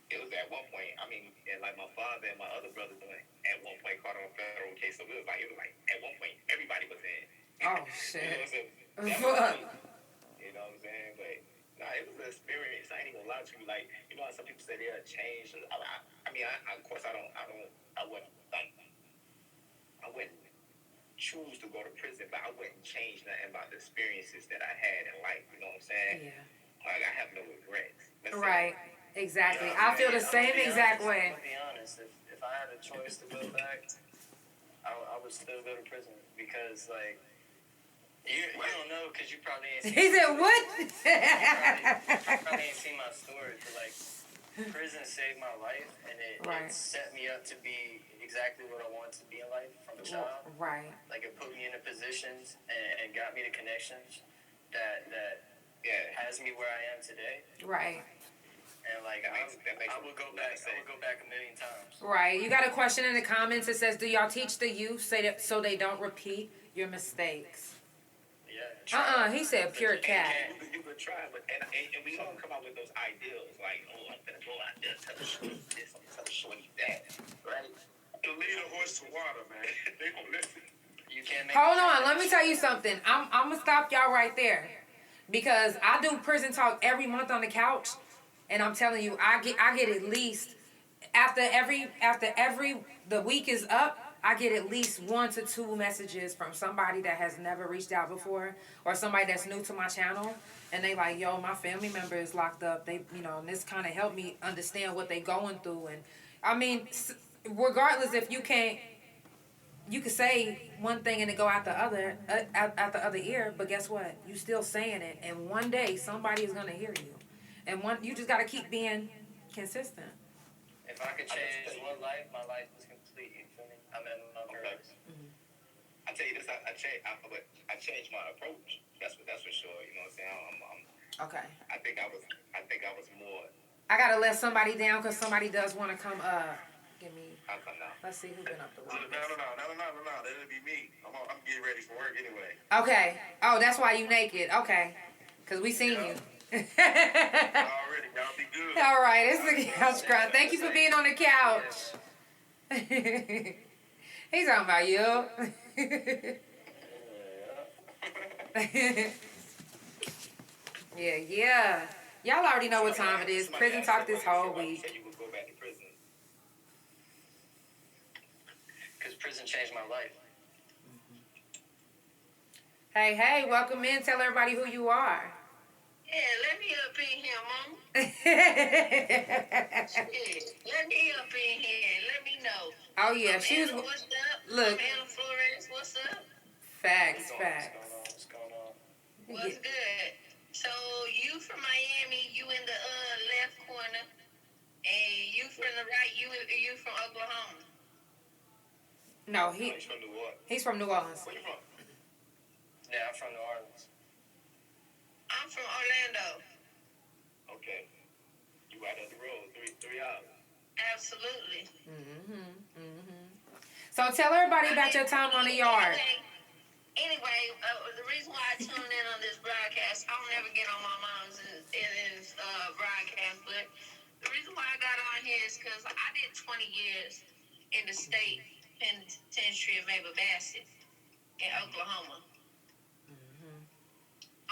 It was at one point, I mean, and like my father and my other brother doing at one point caught on a federal case. So it was like at one point everybody was in. Oh shit. You know what I'm saying? But nah, it was an experience. I ain't even gonna lie to you. Like, you know how some people say they'll change. I mean, of course I wouldn't choose to go to prison, but I wouldn't change nothing about the experiences that I had in life. You know what I'm saying? Yeah. Like, I have no regrets. Right. Exactly. You know I feel the same exact way. To be honest, if I had a choice to go back, I would still go to prison because, like, you don't know because you probably ain't seen. He said what? you probably ain't seen my story, but like, prison saved my life and it set me up to be exactly what I wanted to be in life from a child. Right. Like, it put me into positions and got me the connections that has me where I am today. Right. And like, I would go back a million times. Right. You got a question in the comments that says, do y'all teach the youth so they don't repeat your mistakes? Yeah. He said pure cat. You could try, but and we all come out with those ideals like, oh, I'm gonna go out there, tell the shorty this, I'm gonna tell the shorty that, right? To lead a horse to water, man. They don't listen. You can't make. Hold on, let me tell you something. I'm gonna stop y'all right there because I do prison talk every month on the couch, and I'm telling you, I get at least after the week is up. I get at least 1 to 2 messages from somebody that has never reached out before or somebody that's new to my channel. And they like, yo, my family member is locked up. They, and this kind of helped me understand what they going through. And I mean, regardless if you can't, you could say one thing and it go out the other, out the other ear. But guess what? You still saying it. And one day somebody is going to hear you. And you just got to keep being consistent. If I could change one life, my life was complete. You feel me? I'm in my purpose. I tell you this, I changed my approach. That's for sure. You know what I'm saying? Okay. I think I was more. I gotta let somebody down because somebody does want to come up. Give me. I'll come down. Let's see who been up the No. longest. That'll be me. I'm getting ready for work anyway. Okay. Oh, that's why you naked. Okay. Because we seen you. Already, y'all be good. All right. It's the Couch Chronicles. Thank you for being on the couch. He's talking about you. Yeah. Y'all already know what time it is. Prison talk this whole week. You would go back to prison. Because prison changed my life. Hey, welcome in. Tell everybody who you are. Yeah, let me up in here, mama. Let me up in here. Let me know. Oh yeah, she was. What's up? Look. I'm Anna Flores. What's up? Facts. What's going on? What's good? So you from Miami, you in the left corner, and you from the right, you from Oklahoma. No, He's from New Orleans. he's from New Orleans. Where you from? Yeah, I'm from New Orleans. I'm from Orlando. Okay. You right up the road, 3 hours. Absolutely. So tell everybody about your time on the yard. Anyway, the reason why I tune in on this broadcast, I don't never get on my mom's broadcast, but the reason why I got on here is because I did 20 years in the state penitentiary of Mabel Bassett in Oklahoma.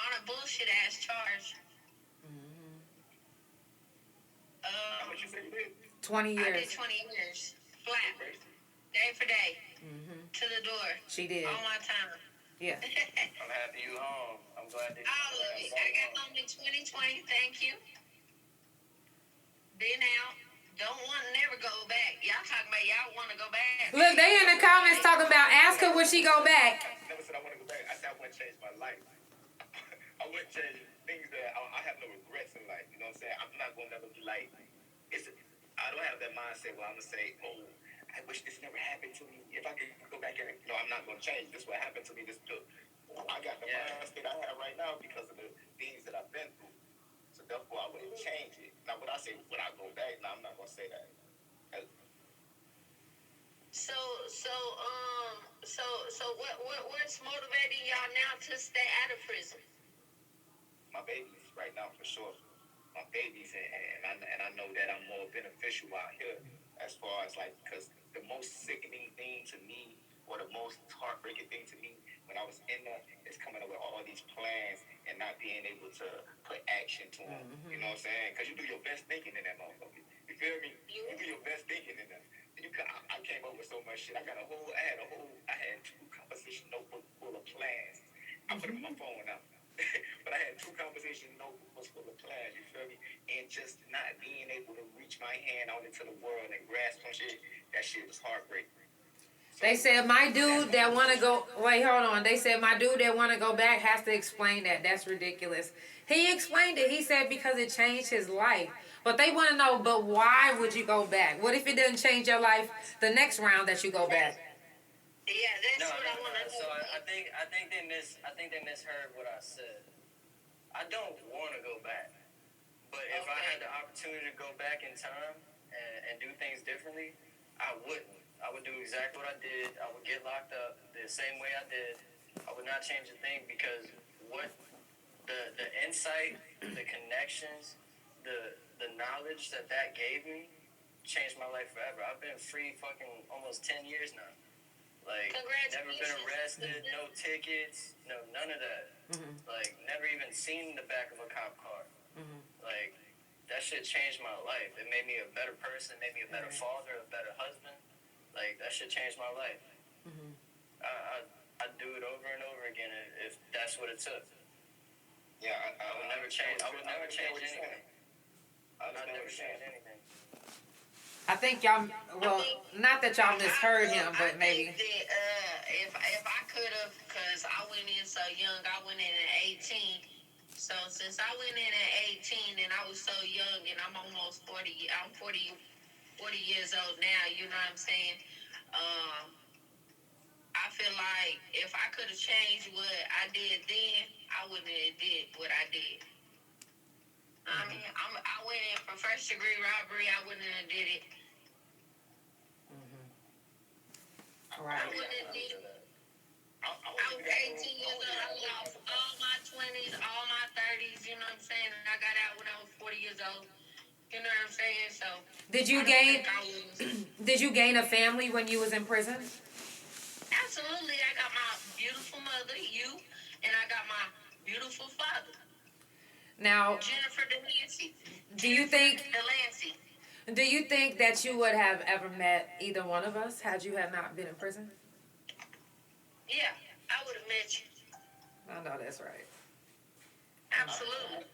On a bullshit ass charge. How much you say you did? 20 I did years. 20 years, flat, day for day, to the door. She did. All my time. Yeah. I'm happy you home. I'm glad that All of it. I got home in 2020. Thank you. Been out. Don't want to never go back. Y'all talking about y'all want to go back. Look, they in the comments talking about ask her when she go back. I never said I want to go back. I said I want to change my life. I wouldn't change things that I have no regrets in life. You know what I'm saying? I'm not going to never be like, I don't have that mindset where I'm going to say, oh, I wish this never happened to me. If I could go back and, no, I'm not going to change. This is what happened to me. I got the mindset I have right now because of the things that I've been through. So therefore, I wouldn't change it. Now, would I say, would I go back? No, I'm not going to say that. what's motivating y'all now to stay out of prison? My babies right now for sure. My babies, and I know that I'm more beneficial out here as far as like, because the most sickening thing to me, or the most heartbreaking thing to me when I was in there, is coming up with all these plans and not being able to put action to them. You know what I'm saying? Because you do your best thinking in that motherfucker. You feel me? You do your best thinking in that. I came up with so much shit. I had 2 composition notebooks full of plans. I put them on my phone now. But I had 2 conversation notebooks full of plans, you feel me? And just not being able to reach my hand out into the world and grasp some shit, that shit was heartbreaking. So, They said my dude that want to go. Wait, hold on. They said my dude that want to go back has to explain that. That's ridiculous. He explained it. He said because it changed his life. But they want to know. But why would you go back? What if it doesn't change your life the next round that you go back? Yeah, that's what I want to know. So I think they misheard what I said. I don't want to go back, but if I had the opportunity to go back in time and do things differently, I wouldn't. I would do exactly what I did. I would get locked up the same way I did. I would not change a thing because what the insight, the connections, the knowledge that gave me changed my life forever. I've been free fucking almost 10 years now. Like, never been arrested, no tickets, no none of that. Like, never even seen the back of a cop car. Like, that shit changed my life. It made me a better person, made me a better father, a better husband. Like, that shit changed my life. I'd do it over and over again if that's what it took. Yeah, I would never change. I would never change anything. I'd never change anything. I think y'all. Well, not that y'all misheard him, but maybe. I think that, if I could have, because I went in so young, I went in at 18. So since I went in at 18 and I was so young, and I'm almost 40, I'm 40 years old now, you know what I'm saying? I feel like if I could have changed what I did then, I wouldn't have did what I did. I mean, I went in for first degree robbery, I wouldn't have did it. Right. I wouldn't have did it. I was 18 years old. I lost all my 20s, all my 30s. You know what I'm saying? And I got out when I was 40 years old. You know what I'm saying? So Did you gain? Did you gain a family when you was in prison? Absolutely. I got my beautiful mother, you, and I got my beautiful father. Now, Jennifer Delancey. Do you think that you would have ever met either one of us had you had not been in prison? Yeah, I would have met you. I know that's right. Absolutely.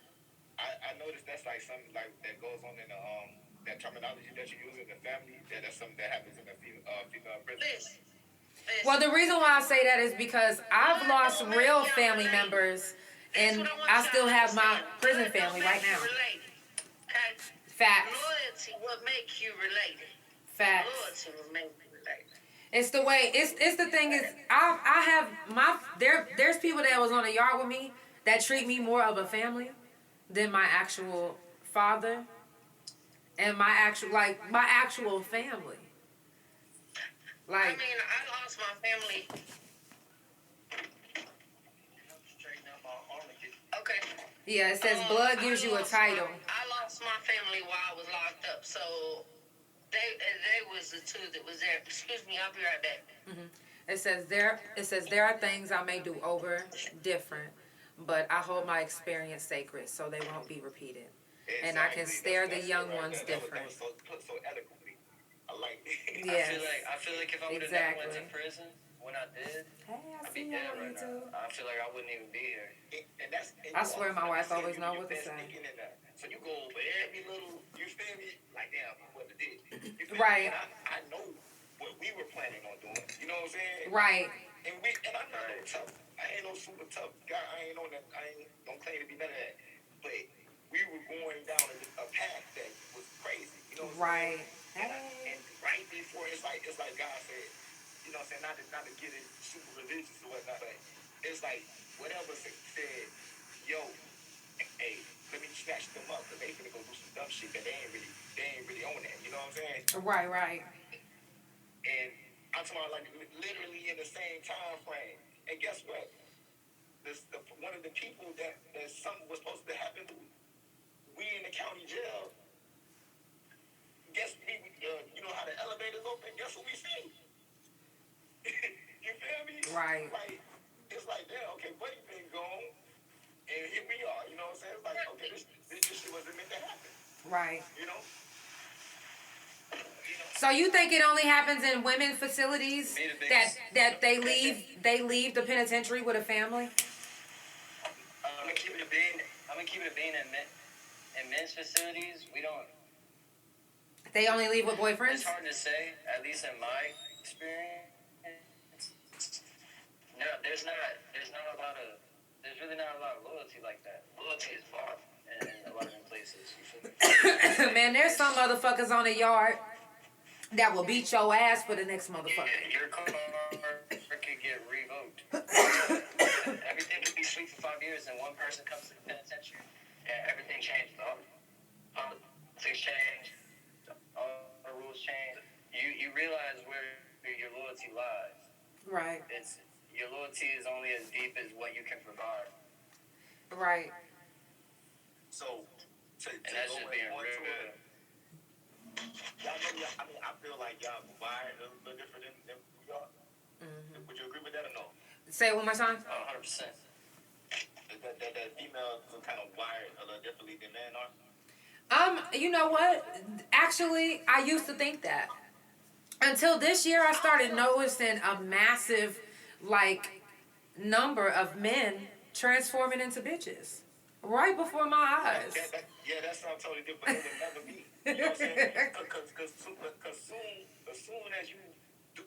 I noticed that's like something like that goes on in the that terminology that you use in the family. That's something that happens in the female prison. Listen. Well, the reason why I say that is because I've lost real family members, and I still have my prison family right now. Okay? Facts. Loyalty will make you related. Facts. Loyalty will make you related. It's the way. It's the thing is I have my there's people that was on the yard with me that treat me more of a family than my actual father and my actual family. Like, I mean, I lost my family. Okay. Yeah, it says blood gives you a title. I lost my family while I was locked up, so they was the two that was there. Excuse me, I'll be right back. It says there are things I may do over different, but I hold my experience sacred so they won't be repeated. Exactly. And I can stare the young ones different. That was so eloquently. I like it. Yes. I feel like if I would have never went to prison when I did, I'd be dead right now. I feel like I wouldn't even be here. I swear my wife always knows what to say. So you go over every little, you feel me? Like, damn, I wouldn't have did. Right. I know what we were planning on doing. You know what I'm saying? Right. And I'm not no tough. I ain't no super tough guy. I ain't on that. Don't claim to be none of that. But we were going down a path that was crazy. You know what I'm saying? And right before, it's like God said, you know what I'm saying? Not to get it super religious or whatnot, but it's like whatever said, yo, hey, let me snatch them up because they finna go do some dumb shit that they ain't really on that. You know what I'm saying? Right. And I I'm talking about like literally in the same time frame. And guess what? One of the people that something was supposed to happen to, we in the county jail. Guess you know how the elevators open? Guess what we see? You feel me? Right. Like, it's like, damn, okay, buddy been gone, and here we are. You know what I'm saying? It's like, okay, this shit wasn't meant to happen. Right. You know? So you think it only happens in women's facilities that they leave the penitentiary with a family? I'm gonna keep it a bean. In men's facilities, we don't. They only leave with boyfriends? It's hard to say, at least in my experience. No, there's really not a lot of loyalty like that. Loyalty is far in a lot of them places. Man, there's some motherfuckers on the yard that will beat your ass for the next motherfucker. Yeah, your car could get revoked. Everything could be sweet for 5 years, and one person comes to the penitentiary. Yeah, everything changes. All politics change. All the rules change. You realize where your loyalty lies. Right. Your loyalty is only as deep as what you can provide. Right. So, and that's just being real. I feel like y'all wired a little different than we are. Mm-hmm. Would you agree with that or no? Say it one more time. 100%. That females are kind of wired a little differently than men are. You know what? Actually, I used to think that. Until this year, I started noticing a massive, number of men transforming into bitches. Right before my eyes. That sounds totally different. It would never be. You know what I'm saying? Because soon as you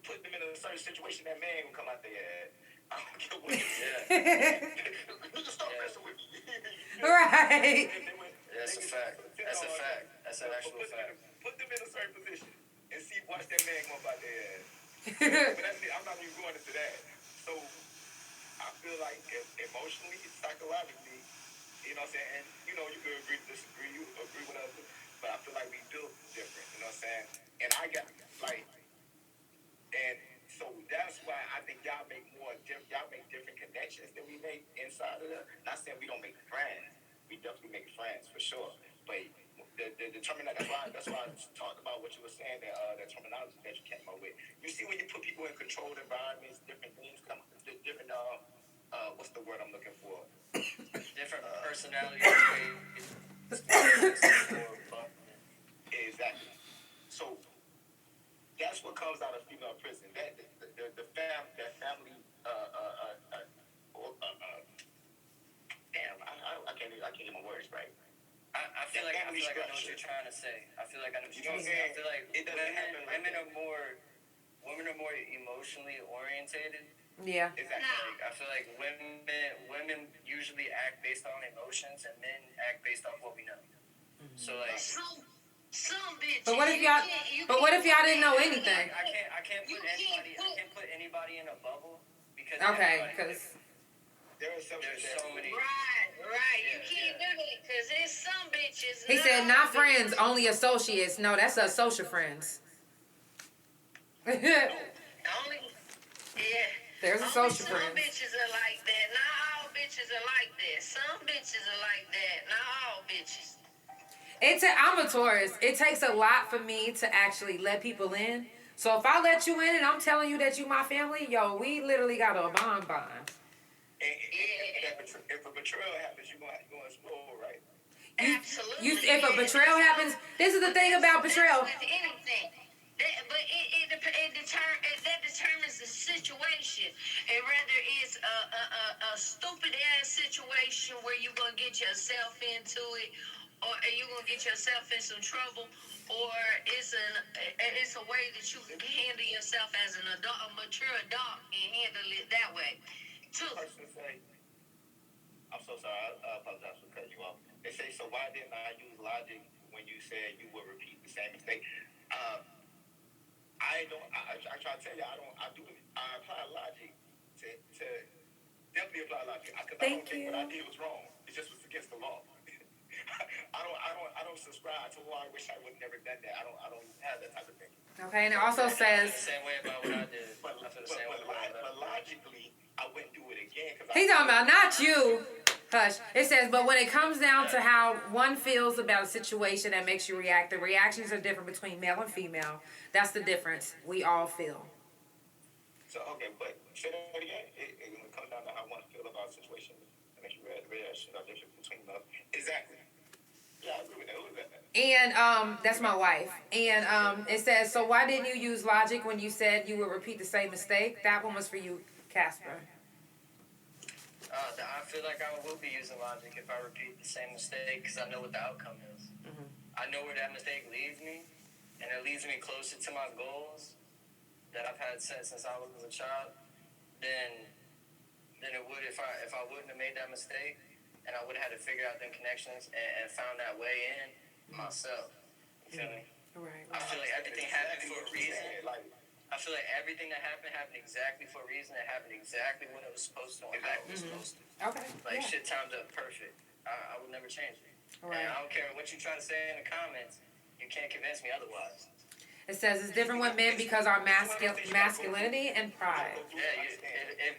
put them in a certain situation, that man will come out there. I don't care what you say. You just start messing with me. Right. That's a fact. That's a fact. That's an actual fact. Put them in a certain position and watch that man come up out their ass. But that's it. I'm not even going into that. So I feel like emotionally, psychologically, you know what I'm saying? And, you know, you can agree to disagree, you agree with others, but I feel like we built different, you know what I'm saying? And I got, and so that's why I think y'all make different connections than we make inside of that. Not saying we don't make friends. We definitely make friends, for sure. But the terminology, that's why I talked about what you were saying, that terminology that you came up with. You see, when you put people in controlled environments, different things come, different, what's the word I'm looking for? Different personality traits. Exactly. So that's what comes out of female prison. That that family. Damn, I can't get my words right. I feel like I know what you're trying to say. I feel like I know what you're trying to say. I feel like women are more emotionally orientated. Yeah. Exactly. I feel like women usually act based on emotions, and men act based off what we know. Mm-hmm. So some bitches. But what if y'all didn't know anything? I can't put anybody in a bubble because there's so many. Right. You can't do that because there's some bitches. He said, not friends, only associates. No, that's us social friends. Yeah. There's a social friend. Some bitches are like that. Not all bitches are like that. Some bitches are like that. Not all bitches. I'm a Taurus. It takes a lot for me to actually let people in. So if I let you in and I'm telling you that you my family, we literally got a bond. If a betrayal happens, you're going to explore, right? Absolutely. If a betrayal happens, this is the thing about betrayal. With anything. That determines the situation, and whether it's a stupid ass situation where you're gonna get yourself into it, or you're gonna get yourself in some trouble, or it's a way that you can handle yourself as an adult, a mature adult, and handle it that way too. I'm so sorry. I apologize for cutting you off. They say, so why didn't I use logic when you said you would repeat the same mistake? I try to tell you, I apply logic to definitely apply logic. Because I don't think what I did was wrong. It just was against the law. I don't subscribe to. I wish I would never done that. I don't have that type of thing. Okay, and it also says. The same way about what I did. But logically, I wouldn't do it again. He's talking about not you. Hush. It says, but when it comes down to how one feels about a situation that makes you react, the reactions are different between male and female. That's the difference. We all feel. So, okay, but say that again. It comes down to how one feel about a situation that makes you reactions are different between love. Exactly. Yeah, I agree with that. Who is that? And that's my wife. And it says, so why didn't you use logic when you said you would repeat the same mistake? That one was for you, Casper. I feel like I will be using logic if I repeat the same mistake because I know what the outcome is. Mm-hmm. I know where that mistake leads me, and it leads me closer to my goals that I've had set since I was a child than it would if I wouldn't have made that mistake and I would have had to figure out them connections and found that way in myself. You feel me? Right. I feel like everything happened for a reason. I feel like everything that happened exactly for a reason. It happened exactly when it was supposed to and how it was supposed to. Okay. Like, shit timed up perfect. I would never change it. Right. And I don't care what you try to say in the comments. You can't convince me otherwise. It says it's different with men because our masculinity and pride. Yeah,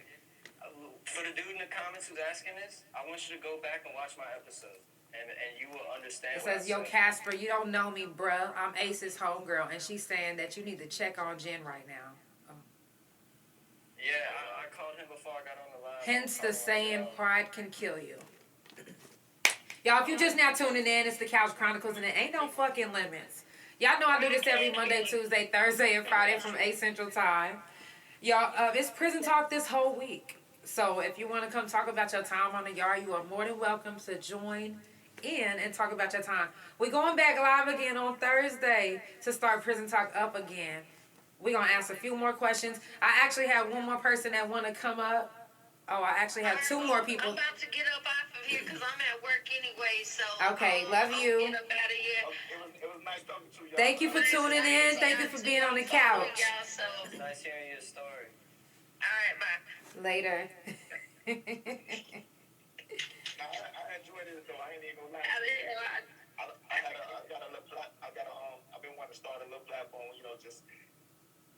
for the dude in the comments who's asking this, I want you to go back and watch my episode. And you will understand. It says, yo, Casper, you don't know me, bruh. I'm Ace's homegirl. And she's saying that you need to check on Jen right now. Oh. Yeah, I called him before I got on the live. Hence the saying, pride can kill you. Y'all, if you just now tuning in, it's the Couch Chronicles, and it ain't no fucking limits. Y'all know I do this every Monday, Tuesday, Thursday, and Friday from 8 Central Time. Y'all, it's prison talk this whole week. So if you want to come talk about your time on the yard, you are more than welcome to join in and talk about your time. We're going back live again on Thursday to start Prison Talk up again. We're going to ask a few more questions. I actually have one more person that want to come up. Oh, I actually have two more people. I'm about to get up off of here because I'm at work anyway, so... Okay, love you. Get up out of here. It was nice talking to you. Thank you for tuning in. Thank you for being on the couch. Nice hearing your story. All right, bye. Later. I enjoyed it though. I ain't even gonna lie. I've been wanting to start a little platform. You know, just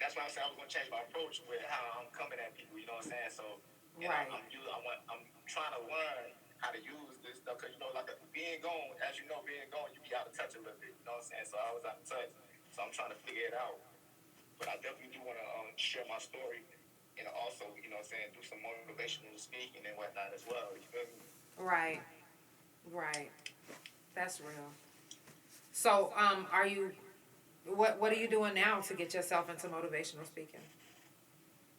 that's why I said I was gonna change my approach with how I'm coming at people. You know what I'm saying? So, right. I'm trying to learn how to use this stuff because you know, like being gone, as you know, being gone, you be out of touch a little bit. You know what I'm saying? So I was out of touch. So I'm trying to figure it out. But I definitely do want to share my story and also, you know what I'm saying, do some motivational speaking and whatnot as well. You feel me? Right. Right. That's real. So, are you, what are you doing now to get yourself into motivational speaking?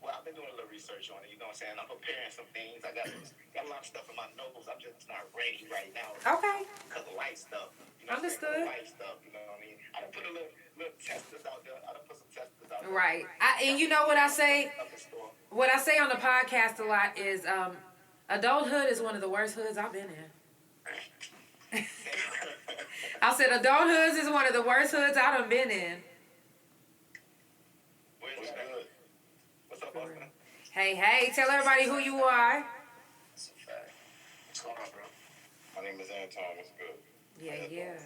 Well, I've been doing a little research on it, you know what I'm saying? I'm preparing some things. I got a lot of stuff in my notes. I'm just not ready right now. Okay. Because of light stuff. You know Understood. Light stuff, you know what I mean? I done put a little testers out there. I done put some testers out there. Right. And you know what I say? What I say on the podcast a lot is, adulthood is one of the worst hoods I've been in. I said adulthood is one of the worst hoods I done been in. What's up, Austin? Hey, tell everybody who you are. That's a fact. What's going on, bro? My name is Anton. What's good? Yeah.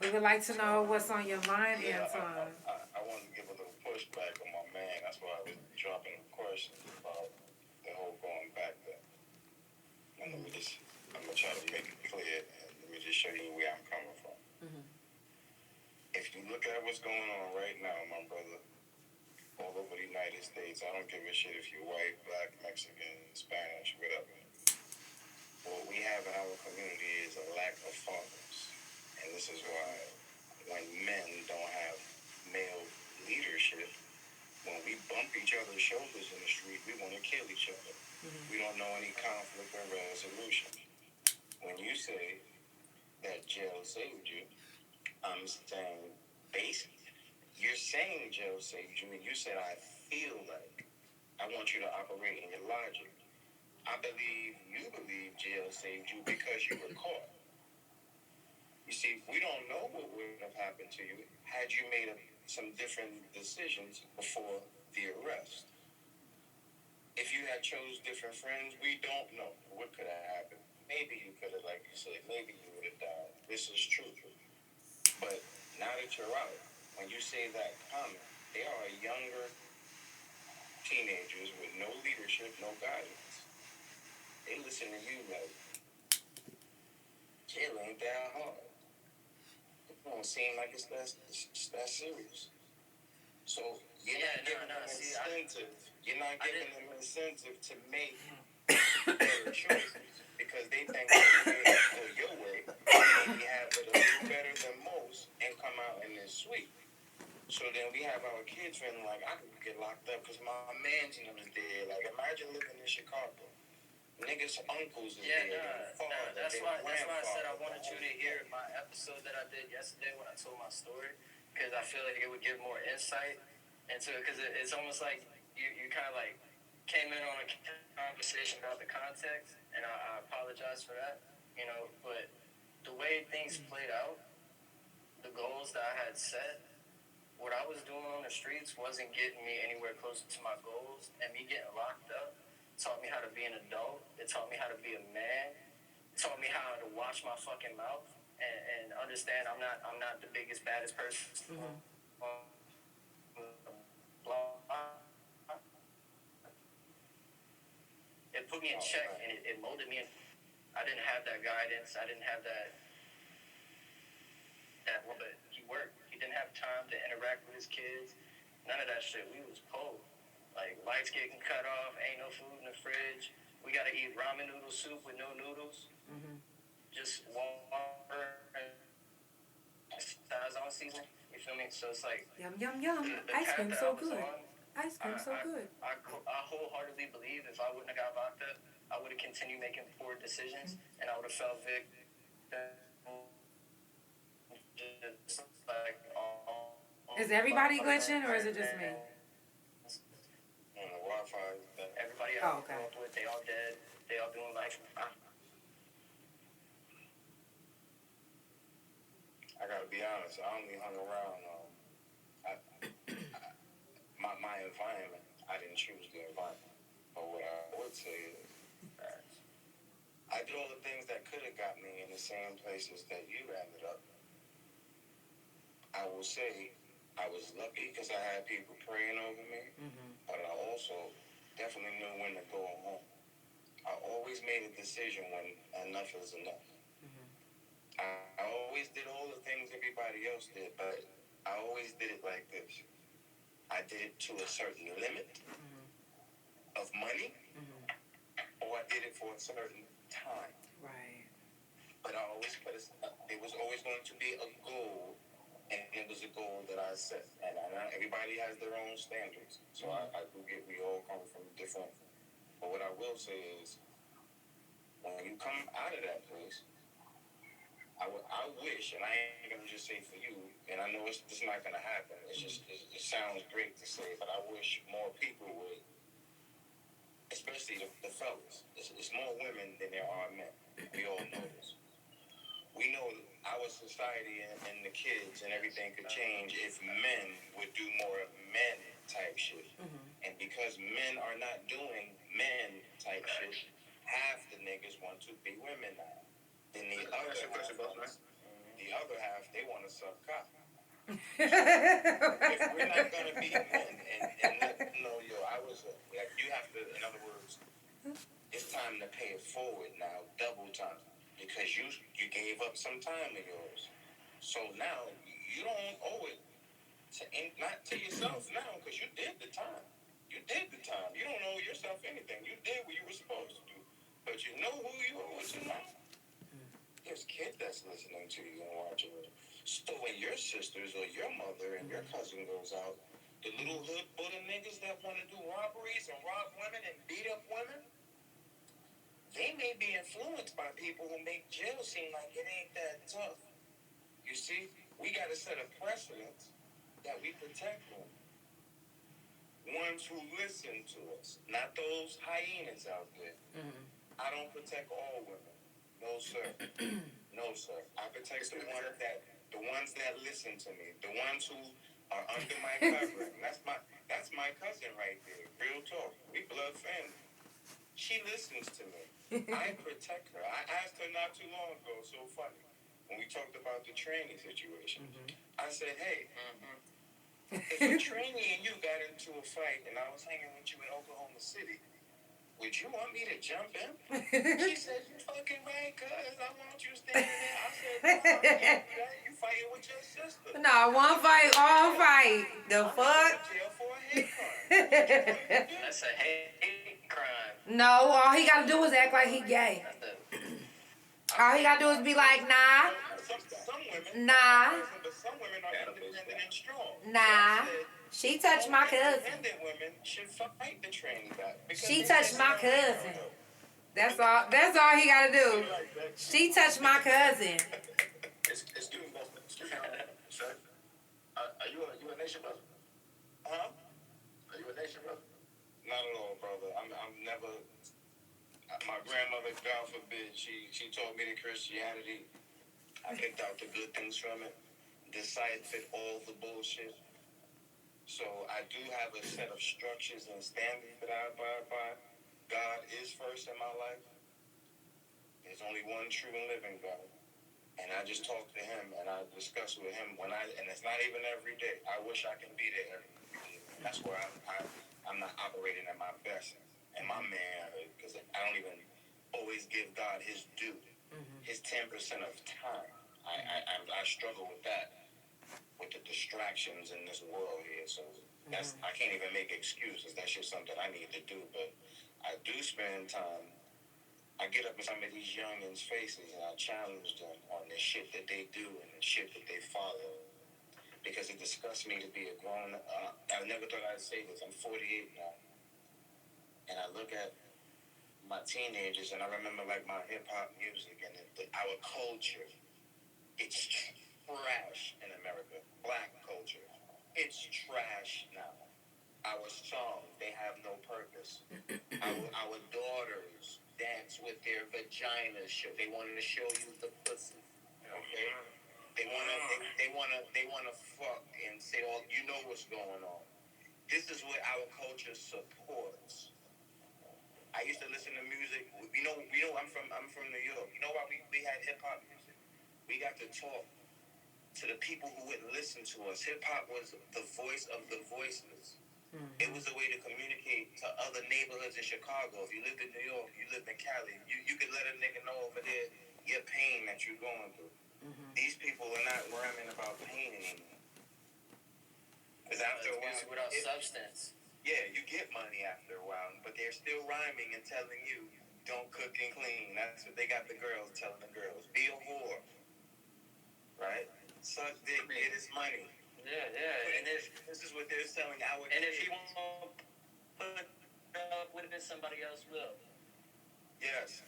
We would like to know what's on your mind, Anton. I wanted to give a little pushback on my man. That's why I was dropping questions about the whole going back there. And I'm going to try to make it clear, and let me just show you where I'm coming from. Mm-hmm. If you look at what's going on right now, my brother, all over the United States, I don't give a shit if you're white, black, Mexican, Spanish, whatever. What we have in our community is a lack of fathers. And this is why when men don't have male leadership, when we bump each other's shoulders in the street, we want to kill each other. Mm-hmm. We don't know any conflict or resolution. When you say that jail saved you, I'm saying basically, you're saying jail saved you, and you said, I feel like. I want you to operate in your logic. I believe you believe jail saved you because you were caught. You see, we don't know what would have happened to you had you made some different decisions before the arrest. If you had chose different friends, we don't know what could have happened. Maybe you could have say maybe you would have died. This is true. But now that you're out, when you say that comment, they are younger teenagers with no leadership, no guidance. They listen to you like, it ain't that hard. It don't seem like it's that serious. So you're not giving them incentive. You're not giving them incentive to make better choices because they think they go your way, maybe have it a little better than most, and come out in this sweet. So then we have our kids feeling like I could get locked up because my man's is dead. Like imagine living in Chicago. Niggas' uncles is dead. That's why I said I wanted you to hear my episode that I did yesterday when I told my story, because I feel like it would give more insight into it, because it's almost like you kind of like came in on a conversation about the context, and I apologize for that, you know, but the way things played out, the goals that I had set, what I was doing on the streets wasn't getting me anywhere closer to my goals, and me getting locked up taught me how to be an adult. It taught me how to be a man. It taught me how to watch my fucking mouth and understand I'm not the biggest, baddest person. It put me in check, and it molded me. I didn't have that guidance. I didn't have that. But he worked. He didn't have time to interact with his kids. None of that shit. We was poor. Like, lights getting cut off. Ain't no food in the fridge. We got to eat ramen noodle soup with no noodles. Just water and Sazon season. You feel me? So it's like... Yum, yum, yum. Ice cream so good. Ice cream so good. I wholeheartedly believe if I wouldn't have got locked up, I would have continued making poor decisions, and I would have felt victim. Is everybody glitching, or is it just me? The Wi-Fi. Everybody I grew up with, they all dead. They all doing life. I gotta be honest. I only hung around. My environment. I didn't choose the environment. But what I would say is, I did all the things that could have got me in the same places that you ended up. I will say I was lucky because I had people praying over me, but I also definitely knew when to go home. I always made a decision when enough is enough. I always did all the things everybody else did, but I always did it like this. I did it to a certain limit of money, or I did it for a certain time. Right. But I always put it was always going to be a goal. And it was a goal that I set. And I know everybody has their own standards. So I do get we all come from different. But what I will say is, when you come out of that place, I wish, and I ain't going to just say for you, and I know it's not going to happen. It's just, it sounds great to say, but I wish more people would, especially the fellas. It's more women than there are men. We all know this. We know our society and the kids and everything could change if men would do more of men type shit. And because men are not doing men type shit, half the niggas want to be women now. Then the other half, they want to suck cock. If we're not going to be men and let them know, yo, you have to, in other words, it's time to pay it forward now, double time. Because you gave up some time of yours. So now, you don't owe it not to yourself now, because you did the time. You did the time. You don't owe yourself anything. You did what you were supposed to do. But you know who you owe it to now. There's kids that's listening to you and watching you. So when your sisters or your mother and your cousin goes out, the little hood Buddha niggas that want to do robberies and rob women and beat up women, they may be influenced by people who make jail seem like it ain't that tough. You see, we got to set a precedent that we protect them. Ones who listen to us, not those hyenas out there. I don't protect all women. No, sir. No, sir. I protect the ones that listen to me, the ones who are under my covering. That's my cousin right there. Real talk. We blood family. She listens to me. I protect her. I asked her not too long ago, so funny. When we talked about the training situation, I said, hey, if a trainee and you got into a fight and I was hanging with you in Oklahoma City, would you want me to jump in? She said, you fucking right, cuz I want you standing there. I said, no, I can't do that. You fighting with your sister. No, one fight, all fight. The fuck? Jail for a hate crime. That's a hate crime. No, all he gotta do is act like he gay. All he gotta do is be like, nah, Some women, nah, but some women are independent and strong. nah. She touched my cousin. Independent women should fight the training back. She touched my cousin. That's all he gotta do. She touched my cousin. Excuse me, sir. Are you a nation brother? Huh? Are you a nation brother? Not at all, brother. I'm never. My grandmother, God forbid, she taught me the Christianity. I picked out the good things from it, deciphered all the bullshit. So I do have a set of structures and standards that I abide by. God is first in my life. There's only one true and living God. And I just talk to him and I discuss with him and it's not even every day. I wish I can be there every day. That's where I'm not operating at my best and my manhood, because I don't even always give God his due, his 10% of time. I struggle with that, with the distractions in this world here. So I can't even make excuses. That's just something I need to do. But I do spend time. I get up in some of these youngins' faces and I challenge them on the shit that they do and the shit that they follow. Because it disgusts me to be a grown I never thought I'd say this. I'm 48 now. And I look at my teenagers and I remember like my hip hop music and our culture. It's trash in America. Black culture. It's trash now. Our songs, they have no purpose. Our daughters dance with their vaginas. They wanted to show you the pussy. Okay? They wanna fuck and say, "Oh, you know what's going on." This is what our culture supports. I used to listen to music. You know, I'm from New York. You know why we had hip hop music? We got to talk to the people who wouldn't listen to us. Hip hop was the voice of the voiceless. It was a way to communicate to other neighborhoods in Chicago. If you lived in New York, you lived in Cali, you could let a nigga know over there your pain that you're going through. These people are not rhyming about pain anymore. Because after a while, music without substance. Yeah, you get money after a while, but they're still rhyming and telling you, don't cook and clean. That's what they got the girls telling the girls. Be a whore. Right? Suck dick, get his money. Yeah. And this is what they're selling our And kids. if he won't put up with it, somebody else will. Yes.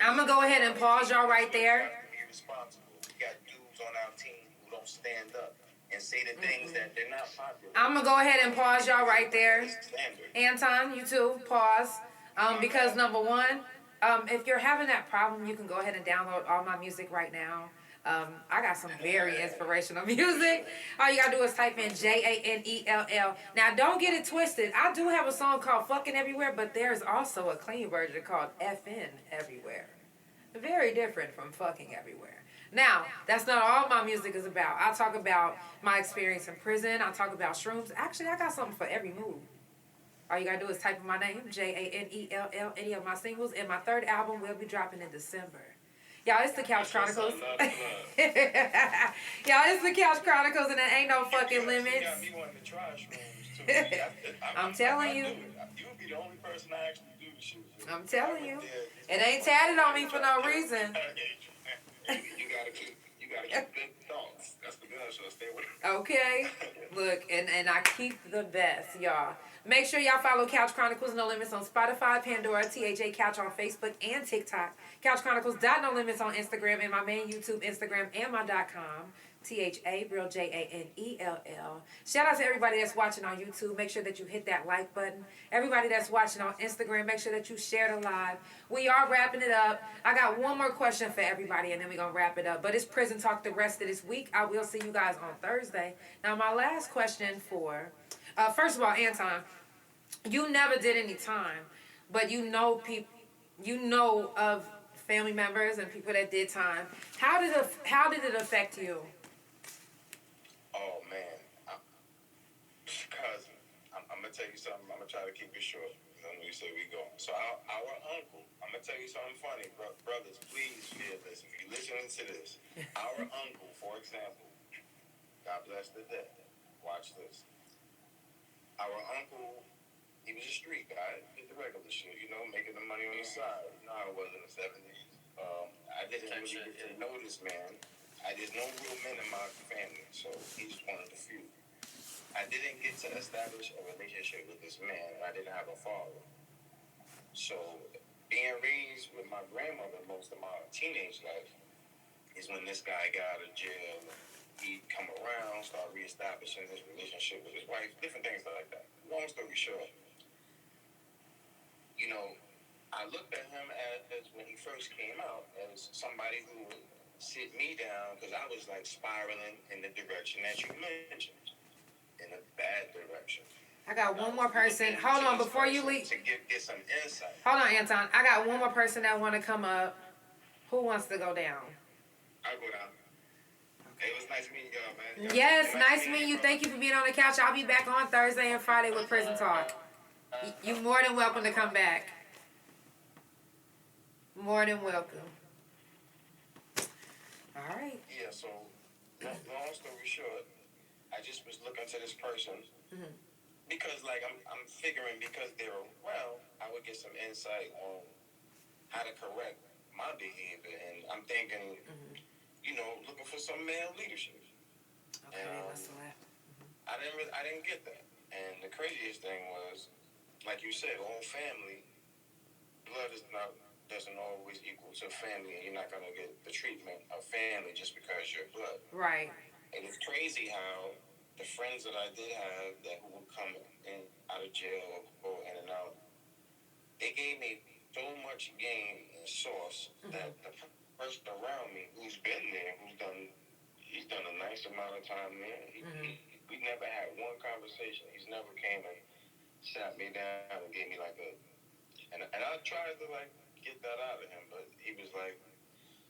I'm gonna go ahead and pause y'all right there. Be responsible. We got dudes on our team who don't stand up and say the things that they're not popular. I'm gonna go ahead and pause y'all right there. Anton, you too, pause. Because number one, if you're having that problem, you can go ahead and download all my music right now. I got some very inspirational music. All you gotta do is type in JANELL. Now, don't get it twisted. I do have a song called Fucking Everywhere, but there's also a clean version called FN Everywhere. Very different from Fucking Everywhere. Now, that's not all my music is about. I talk about my experience in prison. I talk about shrooms. Actually, I got something for every mood. All you gotta do is type in my name, JANELL, any of my singles, and my third album will be dropping in December. Y'all, it's the Couch Chronicles. Y'all, it's the Couch Chronicles, and there ain't no fucking limits. You got me wanting to try shrooms, too. I'm telling you. You would be the only person I actually do the shit. I'm telling you. It ain't tatted on me for no reason. You gotta keep good thoughts. That's the gun, so stay with it. Okay. Look, and I keep the best, y'all. Make sure y'all follow Couch Chronicles No Limits on Spotify, Pandora, THA Couch on Facebook and TikTok. Couch Chronicles No Limits on Instagram and my main YouTube, Instagram, and my .com. THA, real JANELL. Shout out to everybody that's watching on YouTube. Make sure that you hit that like button. Everybody that's watching on Instagram, make sure that you share the live. We are wrapping it up. I got one more question for everybody, and then we're going to wrap it up. But it's Prison Talk the rest of this week. I will see you guys on Thursday. Now, my last question for... first of all, Anton, you never did any time, but you know people... you know of family members and people that did time. How did it affect you? Oh man, cousin, I'm gonna tell you something. I'm gonna try to keep it short. I know you say we go. So our uncle, I'm gonna tell you something funny, brothers. Please feel this. If you're listening to this, our uncle, for example, God bless the dead. Watch this. Our uncle, he was a street guy, did the regular shit, you know, making the money on the side. You know how it was in the 70s. I didn't really get to know this man. There's no real men in my family, so he's one of the few. I didn't get to establish a relationship with this man, and I didn't have a father. So being raised with my grandmother most of my teenage life is when this guy got out of jail. He'd come around, start reestablishing his relationship with his wife, different things like that. Long story short, you know, I looked at him as when he first came out as somebody who would sit me down because I was like spiraling in the direction that you mentioned, in a bad direction. I got one more person. Hold on, before you leave. To get some insight. Hold on, Anton. I got one more person that want to come up. Who wants to go down? I'll go down. Hey, it was nice meeting y'all, man. Yes, nice meeting you. Thank you for being on the couch. I'll be back on Thursday and Friday with Prison Talk. You're more than welcome to come back. More than welcome. All right. Yeah, so long story short, I just was looking to this person because, like, I'm figuring because they're around, I would get some insight on how to correct my behavior, and I'm thinking, you know, looking for some male leadership. Okay, that's the last. I didn't get that, and the craziest thing was, like you said, own family, blood doesn't always equal to family, and you're not gonna get the treatment of family just because you're blood. Right. And it's crazy how the friends that I did have that who would come in out of jail or go in and out, they gave me so much game and sauce that the person around me who's been there, he's done a nice amount of time there. We never had one conversation. He's never came and sat me down and gave me like and I tried to like get that out of him, but he was like,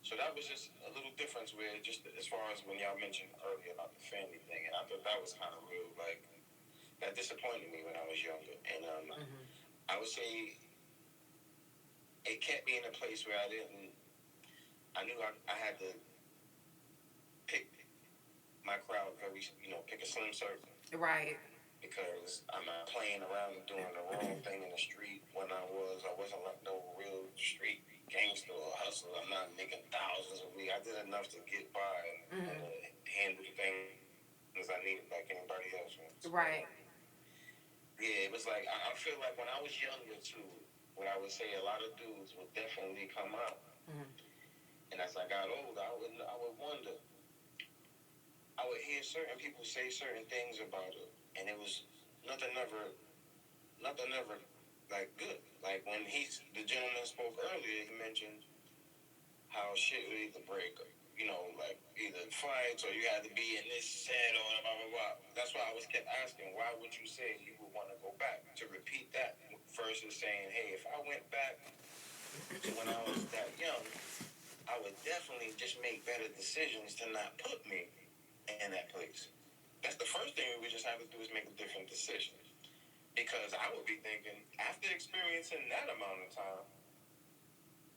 so that was just a little difference where just as far as when y'all mentioned earlier about the family thing, and I thought that was kind of real, like, that disappointed me when I was younger. And I would say it kept me in a place where I knew I had to pick my crowd very, pick a slim circle. Right. Because I'm not playing around and doing the wrong thing in the street when I wasn't like no real street gangster or hustler. I'm not making thousands a week. I did enough to get by and handle the things I needed like anybody else. Right. Yeah, it was like, I feel like when I was younger too, what I would say a lot of dudes would definitely come out. And as I got older, I would wonder. I would hear certain people say certain things about it, and it was nothing ever like good. Like when the gentleman spoke earlier, he mentioned how shit would either break, like either fights or you had to be in this set or blah blah blah. That's why I was kept asking, why would you say you would want to go back to repeat that versus saying, hey, if I went back to when I was that young, I would definitely just make better decisions to not put me in that place. That's the first thing we just have to do is make a different decision. Because I would be thinking, after experiencing that amount of time,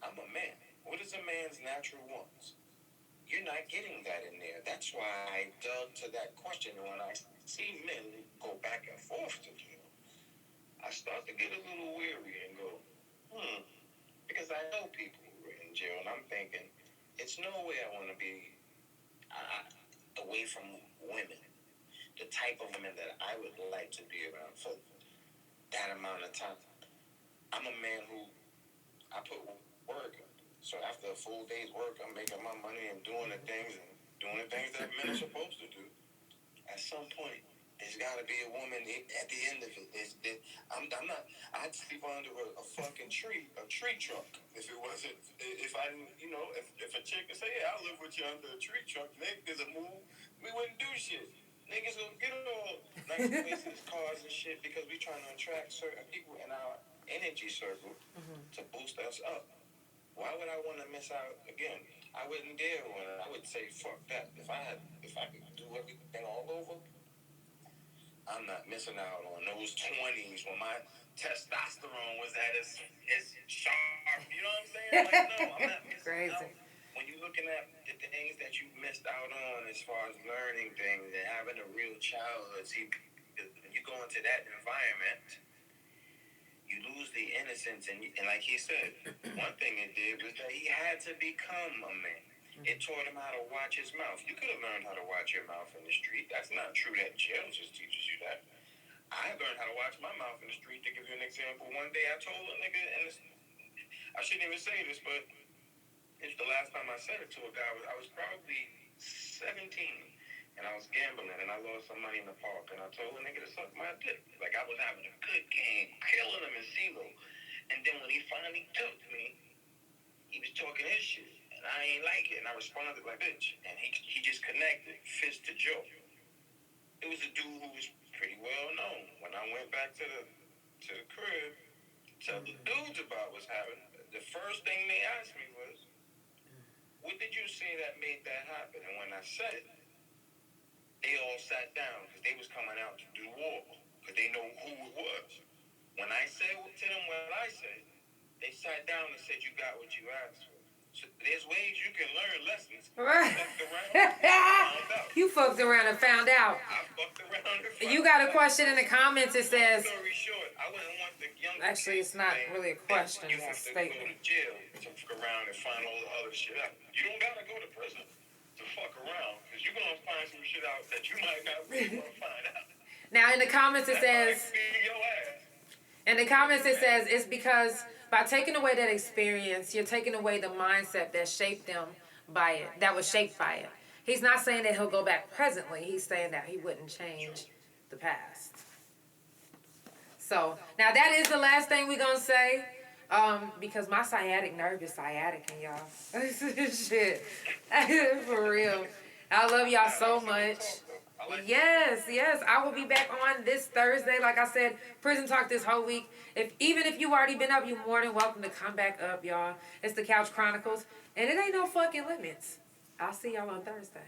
I'm a man. What is a man's natural wants? You're not getting that in there. That's why I dug to that question. And when I see men go back and forth to jail, I start to get a little weary and go, because I know people who are in jail, and I'm thinking, it's no way I want to be away from women, the type of women that I would like to be around for that amount of time. I'm a man who I put work in. So after a full day's work, I'm making my money and doing the things that men are supposed to do. At some point, there's got to be a woman at the end of it. I'd sleep under a fucking tree, a tree trunk. If a chick could say, yeah, I'll live with you under a tree trunk, niggas will move, we wouldn't do shit. Niggas will get all nice places, cars and shit, because we trying to attract certain people in our energy circle to boost us up. Why would I want to miss out again? I wouldn't dare when I would say fuck that. If I could do everything all over, I'm not missing out on those 20s when my testosterone was at its sharp. You know what I'm saying? Like, no, I'm not missing out. When you're looking at the things that you missed out on as far as learning things and having a real childhood, see, when you go into that environment, you lose the innocence. And like he said, one thing it did was that he had to become a man. It taught him how to watch his mouth. You could have learned how to watch your mouth in the street. That's not true that jail just teaches you that. I learned how to watch my mouth in the street. To give you an example, one day I told a nigga, and I shouldn't even say this, but it's the last time I said it to a guy. I was probably 17, and I was gambling, and I lost some money in the park, and I told a nigga to suck my dick. Like, I was having a good game, killing him in CeeLo. And then when he finally took me, he was talking his shit, and I ain't like it, and I responded like, bitch. And he just connected, fist to Joe. It was a dude who was pretty well known. When I went back to the crib to tell the dudes about what's happening, the first thing they asked me was, what did you say that made that happen? And when I said it, they all sat down because they was coming out to do war because they know who it was. When I said to them what I said, they sat down and said, you got what you asked for. So there's ways you can learn lessons. Right. You fucked around and found out. I fucked around and found out. You got a question in the comments that says, story short, I wouldn't want the young actually, it's not really a question, it's a statement. You have to go to jail to fuck around and find all the other shit out. You don't gotta go to prison to fuck around, because you're gonna find some shit out that you might not really want to find out. Now in the comments it says, it's because by taking away that experience, you're taking away the mindset that shaped them by it, that was shaped by it. He's not saying that he'll go back presently. He's saying that he wouldn't change the past. So now that is the last thing we're gonna say, because my sciatic nerve is sciatic, and y'all, shit, for real. I love y'all so much. Yes, I will be back on this Thursday. Like I said, Prison Talk this whole week. Even if you've already been up, you're more than welcome to come back up, y'all. It's the Couch Chronicles, and it ain't no fucking limits. I'll see y'all on Thursday.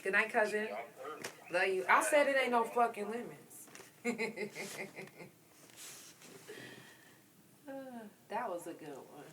Good night, cousin. Love you. I said it ain't no fucking limits. That was a good one.